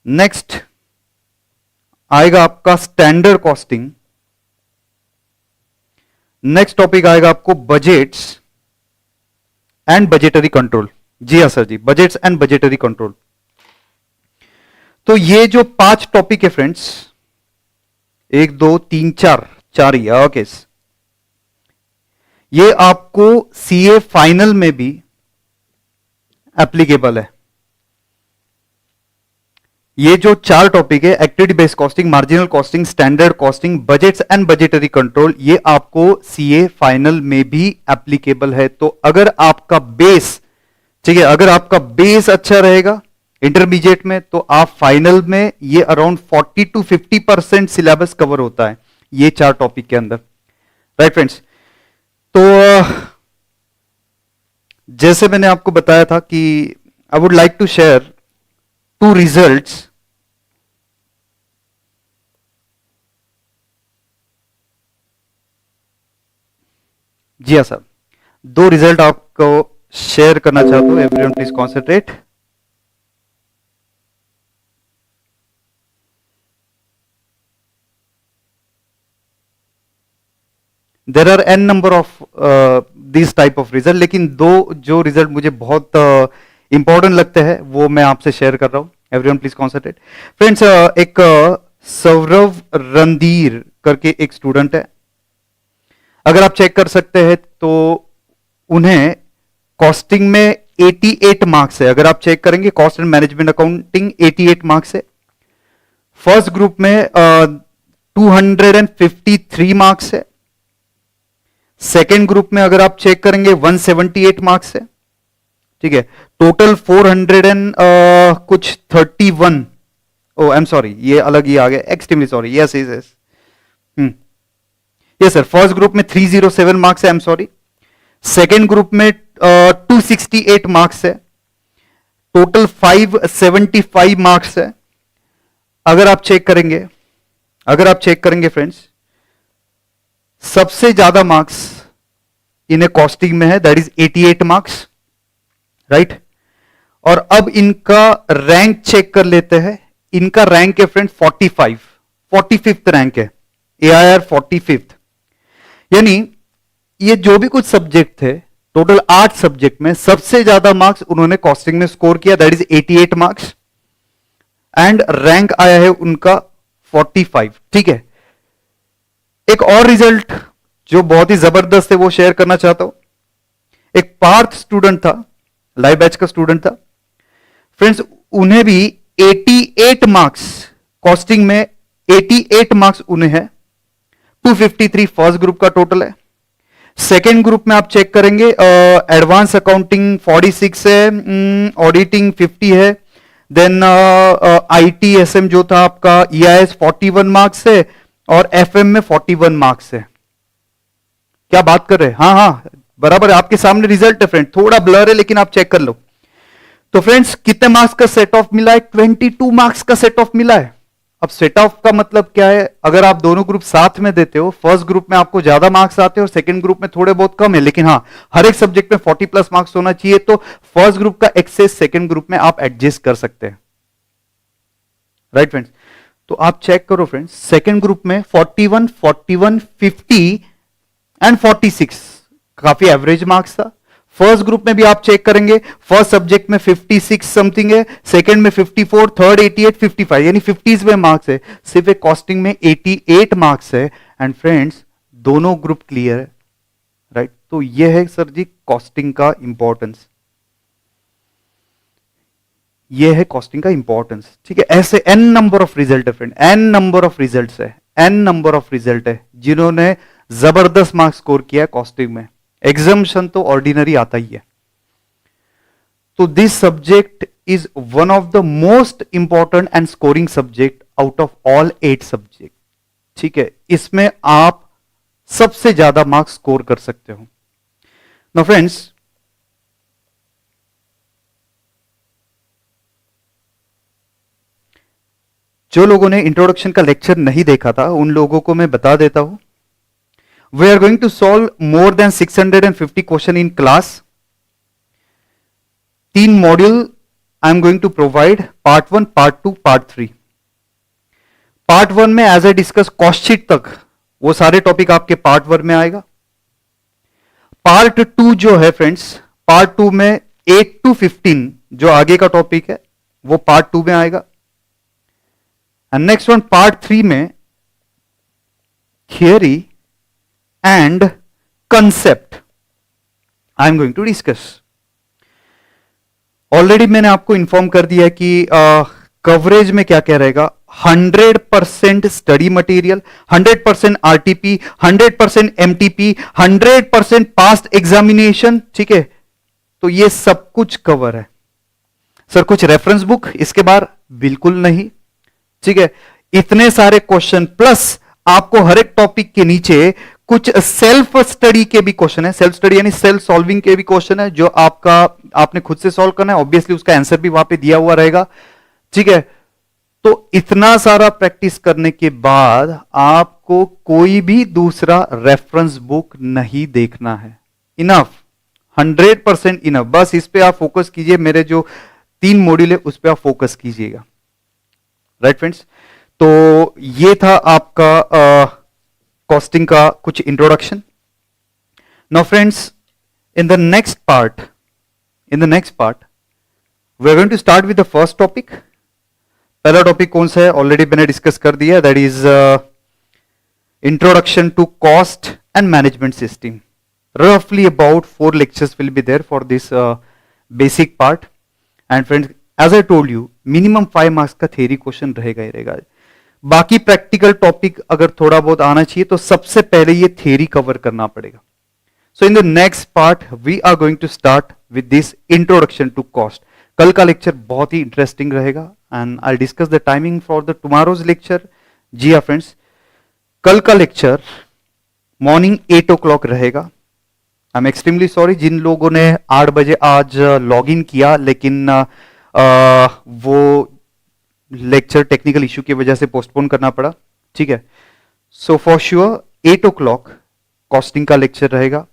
Speaker 1: नेक्स्ट आएगा आपका स्टैंडर्ड कॉस्टिंग। नेक्स्ट टॉपिक आएगा आपको बजट्स एंड बजटरी कंट्रोल। जी हाँ सर जी, बजट्स एंड बजटरी कंट्रोल। तो ये जो 5 टॉपिक है फ्रेंड्स, 1 2 3 4, 4 ही ओके, ये आपको सीए फाइनल में भी एप्लीकेबल है। ये जो चार टॉपिक है, activity based costing, marginal costing, standard costing, budgets and budgetary control, ये आपको सीए फाइनल में भी एप्लीकेबल है। तो अगर आपका बेस, ठीक है, अगर आपका बेस अच्छा रहेगा इंटरमीडिएट में, तो आप फाइनल में ये अराउंड 40 to 50% सिलेबस कवर होता है ये चार टॉपिक के अंदर। राइट फ्रेंड्स, तो जैसे मैंने आपको बताया था कि I would like to share two results. जी हाँ सर, दो रिजल्ट आपको शेयर करना चाहता हूं। Everyone please concentrate. There are n number of this type of result, लेकिन दो जो रिजल्ट मुझे बहुत इंपॉर्टेंट लगते हैं वो मैं आपसे शेयर कर रहा हूं। Everyone please concentrate. फ्रेंड्स, एक सौरव रणधीर करके एक स्टूडेंट है, अगर आप चेक कर सकते हैं तो उन्हें कॉस्टिंग में 88 मार्क्स है। अगर आप चेक करेंगे cost and management accounting 88 marks है। फर्स्ट ग्रुप में 253 मार्क्स है। सेकेंड ग्रुप में अगर आप चेक करेंगे 178 मार्क्स है। ठीक है, टोटल 400 एंड कुछ 31। ओ आई एम सॉरी, ये अलग ही आ गया, extremely sorry. Yes yes yes, yes sir, first group में 307 मार्क्स है, I am sorry. Second group में 268 मार्क्स है। टोटल 575 मार्क्स है। अगर आप चेक करेंगे फ्रेंड्स, सबसे ज्यादा मार्क्स इन्हें कॉस्टिंग में है, दैट इज 88 मार्क्स। राइट, और अब इनका रैंक चेक कर लेते हैं। इनका रैंक है फ्रेंड 45th रैंक है, AIR 45th। यानी ये जो भी कुछ सब्जेक्ट थे, टोटल 8 सब्जेक्ट में सबसे ज्यादा मार्क्स उन्होंने कॉस्टिंग में स्कोर किया, that is 88 marks, and rank आया है उनका 45। ठीक है, एक और रिजल्ट जो बहुत ही जबरदस्त है वो शेयर करना चाहता हूं। एक पार्थ स्टूडेंट था, लाइव बैच का स्टूडेंट था फ्रेंड्स, उन्हें भी 88 मार्क्स कॉस्टिंग में, 88 मार्क्स उन्हें है। 253 फर्स्ट ग्रुप का टोटल है। सेकेंड ग्रुप में आप चेक करेंगे एडवांस अकाउंटिंग 46 है, ऑडिटिंग 50 है, देन ITSM जो था आपका EIS 41 मार्क्स है, और FM में 41 मार्क्स है। क्या बात कर रहे हैं? हाँ हाँ बराबर है, आपके सामने रिजल्ट है फ्रेंड, थोड़ा ब्लर है लेकिन आप चेक कर लो। तो फ्रेंड्स कितने मार्क्स का सेट ऑफ मिला है? 22 मार्क्स का सेट ऑफ मिला है। अब सेट ऑफ का मतलब क्या है? अगर आप दोनों ग्रुप साथ में देते हो, फर्स्ट ग्रुप में आपको ज्यादा मार्क्स आते हैं और सेकंड ग्रुप में थोड़े बहुत कम है, लेकिन हाँ हर एक सब्जेक्ट में 40+ मार्क्स होना चाहिए, तो फर्स्ट ग्रुप का एक्सेस सेकंड ग्रुप में आप एडजस्ट कर सकते हैं। राइट फ्रेंड्स, तो आप चेक करो फ्रेंड्स, सेकंड ग्रुप में 41, 41, 50 एंड 46 काफी एवरेज मार्क्स था। फर्स्ट ग्रुप में भी आप चेक करेंगे, फर्स्ट सब्जेक्ट में 56 समथिंग है, सेकंड में 54, थर्ड 88, 55, यानी 50s में मार्क्स है। सिर्फ एक कॉस्टिंग में 88 मार्क्स है, एंड फ्रेंड्स दोनों ग्रुप क्लियर है। राइट, तो ये है सर जी कॉस्टिंग का इंपॉर्टेंस, ये है कॉस्टिंग का इंपॉर्टेंस। ठीक है, ऐसे n नंबर ऑफ रिजल्ट है friend, n number of result है, n नंबर ऑफ रिजल्ट है जिन्होंने जबरदस्त मार्क्स स्कोर किया है कॉस्टिंग में। एग्जाम्शन तो ऑर्डिनरी आता ही है। तो this subject is one of the most important and scoring subject out of all 8 subject. ठीक है, इसमें आप सबसे ज्यादा मार्क्स स्कोर कर सकते हो। नाउ फ्रेंड्स, जो लोगों ने इंट्रोडक्शन का लेक्चर नहीं देखा था उन लोगों को मैं बता देता हूं। We are going to solve more than 650 question in class. 3 module I am going to provide, part 1, part 2, part 3. Part 1 में as a discuss cost sheet तक वो सारे टॉपिक आपके पार्ट 1 में आएगा। पार्ट 2 जो है फ्रेंड्स, पार्ट 2 में 8 to 15 जो आगे का टॉपिक है वो पार्ट 2 में आएगा। एंड नेक्स्ट वन पार्ट 3 में theory and concept I am going to discuss. Already मैंने आपको इन्फॉर्म कर दिया है कि कवरेज में क्या क्या रहेगा। 100% study material, 100% RTP, 100% MTP, 100% past examination. ठीक है, तो ये सब कुछ कवर है। सर कुछ रेफरेंस बुक इसके बाहर बिल्कुल नहीं। ठीक है, इतने सारे क्वेश्चन प्लस आपको हर एक टॉपिक के नीचे कुछ सेल्फ स्टडी के भी क्वेश्चन है। सेल्फ स्टडी यानी सेल्फ सॉल्विंग के भी क्वेश्चन है जो आपने खुद से सॉल्व करना है। ऑब्वियसली उसका आंसर भी वहां पे दिया हुआ रहेगा। ठीक है, तो इतना सारा प्रैक्टिस करने के बाद आपको कोई भी दूसरा रेफरेंस बुक नहीं देखना है। Enough, 100% enough. बस इस पे आप फोकस कीजिए। मेरे जो 3 मॉड्यूल है उस पे आप फोकस कीजिएगा। राइट फ्रेंड्स, तो ये था आपका कॉस्टिंग का कुछ introduction. Now friends, in the next part we are going to start with the first topic. पहला टॉपिक कौन सा है ऑलरेडी मैंने डिस्कस कर दिया, that is introduction to cost and management system. रफली about 4 lectures will be there for this basic part. And friends, as I told you, minimum 5 marks का theory question रहेगा ही रहेगा। बाकी प्रैक्टिकल टॉपिक अगर थोड़ा बहुत आना चाहिए तो सबसे पहले ये थियरी कवर करना पड़ेगा। So in the next part we are going to start with this introduction to cost. कल का लेक्चर बहुत ही इंटरेस्टिंग रहेगा and I discuss the timing for the tomorrow's lecture. जी हाँ फ्रेंड्स, कल का लेक्चर मॉर्निंग 8 o'clock रहेगा। आई एम एक्सट्रीमली सॉरी जिन लोगों ने 8 बजे आज लॉग इन किया, लेकिन वो लेक्चर टेक्निकल इश्यू की वजह से पोस्टपोन करना पड़ा। ठीक है, so for sure 8 o'clock costing का लेक्चर रहेगा।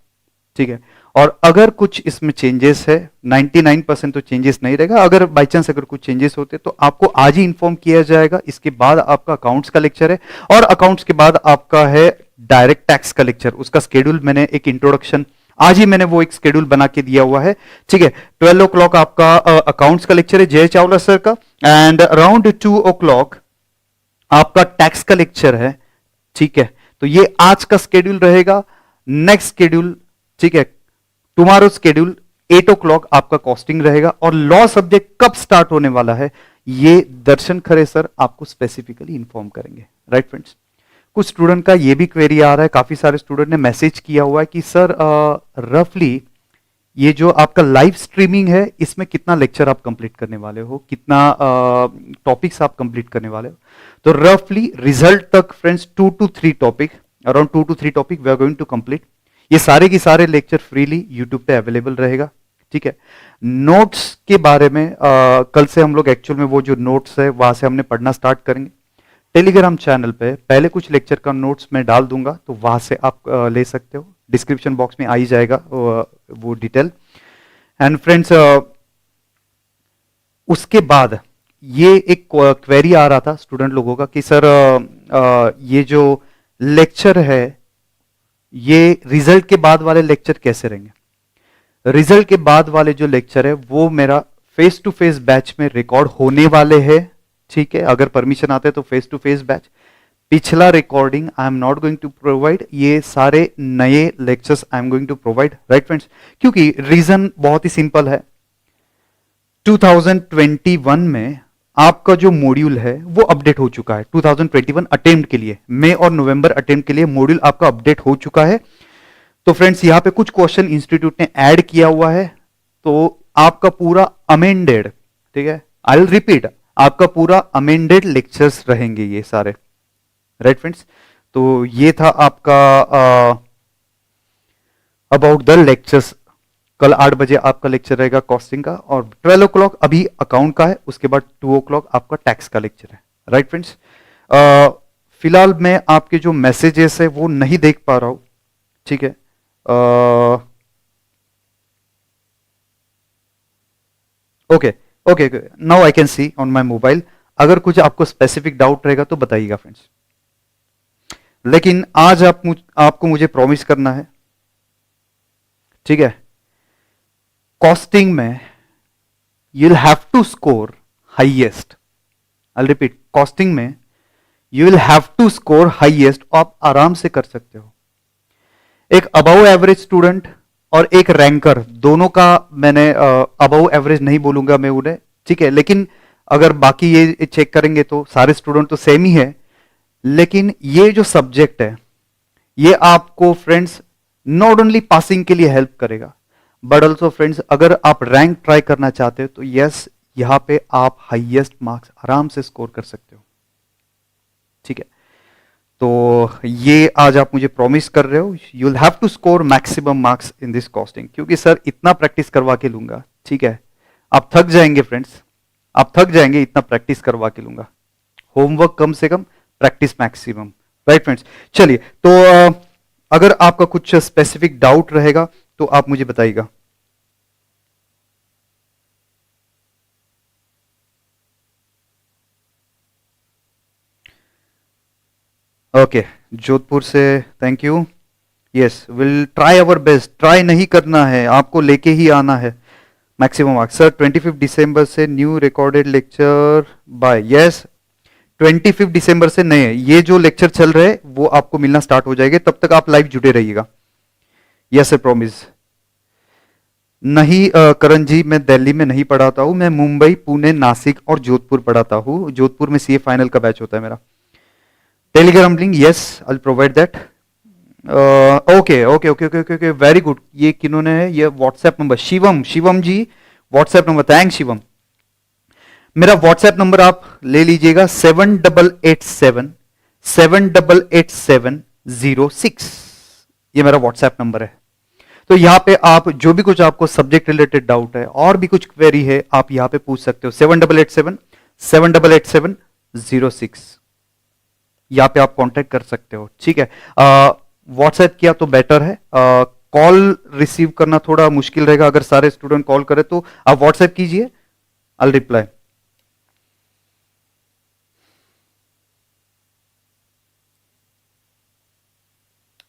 Speaker 1: ठीक है, और अगर कुछ इसमें चेंजेस है, 99% तो चेंजेस नहीं रहेगा। अगर बाई चांस अगर कुछ चेंजेस होते तो आपको आज ही इंफॉर्म किया जाएगा। इसके बाद आपका अकाउंट्स का लेक्चर है और अकाउंट्स के बाद आपका है डायरेक्ट टैक्स का लेक्चर। उसका स्केड्यूल मैंने एक इंट्रोडक्शन आज ही मैंने वो एक स्केड्यूल बना के दिया हुआ है। ठीक है, 12 o'clock आपका अकाउंट्स का लेक्चर है जय चावला सर का, एंड अराउंड 2 o'clock आपका टैक्स का लेक्चर है। ठीक है, तो ये आज का स्केड्यूल रहेगा। नेक्स्ट स्केड्यूल, ठीक है, टुमारो स्केड्यूल 8 o'clock आपका कॉस्टिंग रहेगा। और लॉ सब्जेक्ट कब स्टार्ट होने वाला है ये दर्शन खरे सर आपको स्पेसिफिकली इंफॉर्म करेंगे। राइट फ्रेंड्स, कुछ स्टूडेंट का ये भी क्वेरी आ रहा है, काफी सारे स्टूडेंट ने मैसेज किया हुआ है कि सर रफली ये जो आपका लाइव स्ट्रीमिंग है इसमें कितना लेक्चर आप कंप्लीट करने वाले हो, कितना टॉपिक्स आप कंप्लीट करने वाले हो। तो रफली रिजल्ट तक friends 2 to 3 topic, around 2 to 3 topic we are going to complete. ये सारे की सारे लेक्चर फ्रीली यूट्यूब पे अवेलेबल रहेगा। ठीक है, नोट्स के बारे में कल से हम लोग एक्चुअल में वो जो नोट्स है वहां से हमने पढ़ना स्टार्ट करेंगे। टेलीग्राम चैनल पे पहले कुछ लेक्चर का नोट्स मैं डाल दूंगा, तो वहां से आप ले सकते हो। डिस्क्रिप्शन बॉक्स में आ ही जाएगा वो डिटेल। एंड फ्रेंड्स, उसके बाद ये एक क्वेरी आ रहा था स्टूडेंट लोगों का कि सर ये जो लेक्चर है ये रिजल्ट के बाद वाले लेक्चर कैसे रहेंगे। रिजल्ट के बाद वाले जो लेक्चर है वो मेरा फेस टू फेस बैच में रिकॉर्ड होने वाले हैं। ठीक है, अगर परमिशन आते तो फेस टू फेस बैच। पिछला recording I am not going to provide, ये सारे नए lectures I am going to provide. Right friends, क्योंकि रीजन बहुत ही सिंपल है। 2021 में आपका जो मॉड्यूल है वो अपडेट हो चुका है। 2021 अटेम्प्ट के लिए, मई और नवंबर अटेम्प्ट के लिए मॉड्यूल आपका अपडेट हो चुका है। तो फ्रेंड्स यहां पे कुछ क्वेश्चन इंस्टीट्यूट ने ऐड किया हुआ है, तो आपका पूरा अमेंडेड, ठीक है, आई विल रिपीट, आपका पूरा अमेंडेड लेक्चर्स रहेंगे ये सारे। राइट फ्रेंड्स, तो ये था आपका अबाउट द लेक्चर्स। कल 8 बजे आपका लेक्चर रहेगा कॉस्टिंग का, और 12 o'clock अभी अकाउंट का है, उसके बाद 2 o'clock आपका टैक्स का लेक्चर है। राइट फ्रेंड्स, फिलहाल मैं आपके जो मैसेजेस है वो नहीं देख पा रहा हूं। ठीक है, okay okay, now I can see on my mobile. अगर कुछ आपको स्पेसिफिक डाउट रहेगा तो बताइएगा फ्रेंड्स, लेकिन आज आपको मुझे प्रॉमिस करना है। ठीक है, कॉस्टिंग में you will have to score highest. I repeat, costing में you will have to score highest. आप आराम से कर सकते हो। एक अबव एवरेज स्टूडेंट और एक रैंकर, दोनों का मैंने अबव एवरेज नहीं बोलूंगा मैं उन्हें, ठीक है, लेकिन अगर बाकी ये चेक करेंगे तो सारे स्टूडेंट तो सेम ही है, लेकिन ये जो सब्जेक्ट है ये आपको फ्रेंड्स नॉट ओनली पासिंग के लिए हेल्प करेगा, बट ऑल्सो फ्रेंड्स अगर आप रैंक ट्राई करना चाहते हो तो यस, यहां पे आप हाईएस्ट मार्क्स आराम से स्कोर कर सकते हो, ठीक है। तो ये आज आप मुझे प्रॉमिस कर रहे हो, you will have to score maximum marks in this costing, क्योंकि सर इतना प्रैक्टिस करवा के लूंगा, ठीक है, आप थक जाएंगे फ्रेंड्स, आप थक जाएंगे, इतना प्रैक्टिस करवा के लूंगा, होमवर्क कम से कम, प्रैक्टिस मैक्सिमम, राइट फ्रेंड्स। चलिए, तो अगर आपका कुछ स्पेसिफिक डाउट रहेगा तो आप मुझे बताइएगा। ओके, जोधपुर से thank you. Yes, will try our best, try नहीं करना है, आपको लेके ही आना है मैक्सिमम मार्क्स। सर 25 दिसंबर से new recorded lecture by, yes 25 दिसंबर से नए ये जो लेक्चर चल रहे हैं वो आपको मिलना स्टार्ट हो जाएंगे, तब तक आप लाइव जुड़े रहिएगा। Yes sir, promise. नहीं करण जी, मैं दिल्ली में नहीं पढ़ाता हूं, मैं मुंबई, पुणे, नासिक और जोधपुर पढ़ाता हूं। जोधपुर में सीए फाइनल का बैच होता है मेरा। Telegram link, yes I will provide that. Okay okay okay okay okay, very good. ये किन्होंने है, ये व्हाट्सएप नंबर, शिवम, शिवम जी व्हाट्सएप नंबर, थैंक्स शिवम। मेरा व्हाट्सएप नंबर आप ले लीजिएगा, 7887 ये मेरा व्हाट्सएप नंबर है। तो यहां पे आप जो भी कुछ आपको सब्जेक्ट रिलेटेड डाउट है और भी कुछ क्वेरी है, आप यहां पे पूछ सकते हो। 7887 यहां पे आप कांटेक्ट कर सकते हो, ठीक है। व्हाट्सएप किया तो बेटर है, कॉल रिसीव करना थोड़ा मुश्किल रहेगा, अगर सारे स्टूडेंट कॉल करें तो आप व्हाट्सएप कीजिए, I reply.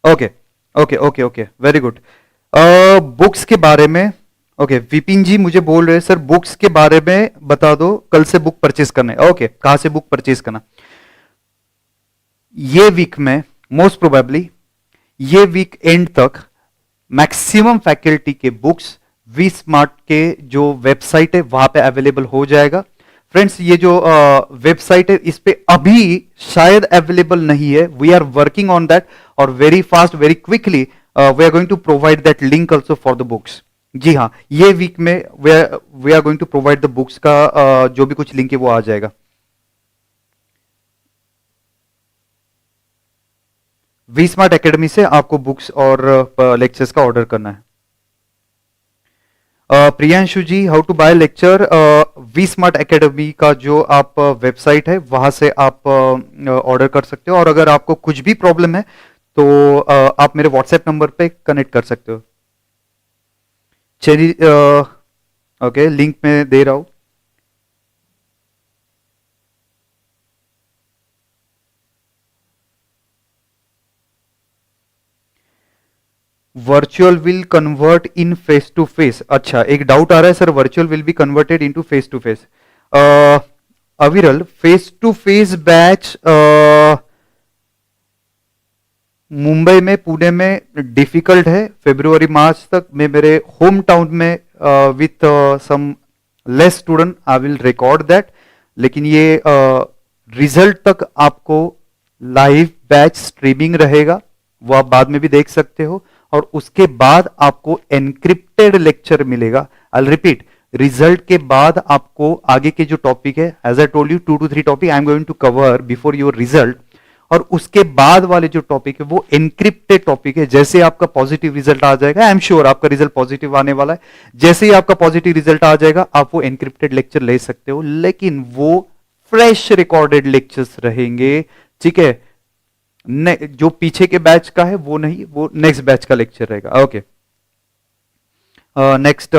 Speaker 1: Okay okay okay okay, very good. Books के बारे में, ओके विपिन जी मुझे बोल रहे हैं सर बुक्स के बारे में बता दो, कल से बुक परचेज करना है। ओके, कहां से बुक परचेज करना? ये वीक में मोस्ट प्रोबेबली ये वीक एंड तक मैक्सिमम फैकल्टी के बुक्स वी स्मार्ट के जो वेबसाइट है वहां पे अवेलेबल हो जाएगा। फ्रेंड्स, ये जो वेबसाइट है इस पे अभी शायद अवेलेबल नहीं है, we are working on that, और very fast very quickly we are going to provide that link also for the books. जी हाँ, ये वीक में we are going to provide the books का जो भी कुछ लिंक है वो आ जाएगा। वी स्मार्ट एकेडमी से आपको बुक्स और लेक्चर्स का ऑर्डर करना है। Priyanshu ji, how to buy lecture? V Smart Academy का जो आप वेबसाइट है वहां से आप ऑर्डर कर सकते हो, और अगर आपको कुछ भी प्रॉब्लम है तो आप मेरे व्हाट्सएप नंबर पे कनेक्ट कर सकते हो। चलिए, ओके लिंक में दे रहा हूं। Virtual will convert in face to face. अच्छा, एक डाउट आ रहा है sir, virtual will be converted into face to face. Aviral, face to face batch Mumbai में, पुणे में डिफिकल्ट है। फरवरी मार्च तक मैं मेरे होम टाउन में with some less student I will record that, लेकिन ये रिजल्ट तक आपको लाइव बैच स्ट्रीमिंग रहेगा, वो आप बाद में भी देख सकते हो, और उसके बाद आपको एनक्रिप्टेड लेक्चर मिलेगा। आई रिपीट, रिजल्ट के बाद आपको आगे के जो टॉपिक है, as I told you 2 to 3 topic I am going to cover before your result, और उसके बाद वाले जो टॉपिक है वो एनक्रिप्टेड टॉपिक है। जैसे आपका पॉजिटिव रिजल्ट आ जाएगा, आई एम श्योर आपका रिजल्ट पॉजिटिव आने वाला है, जैसे ही आपका पॉजिटिव रिजल्ट आ जाएगा आप वो एनक्रिप्टेड लेक्चर ले सकते हो, लेकिन वो फ्रेश रिकॉर्डेड लेक्चर्स रहेंगे, ठीक है। जो पीछे के बैच का है वो नहीं, वो नेक्स्ट बैच का लेक्चर रहेगा। Okay, next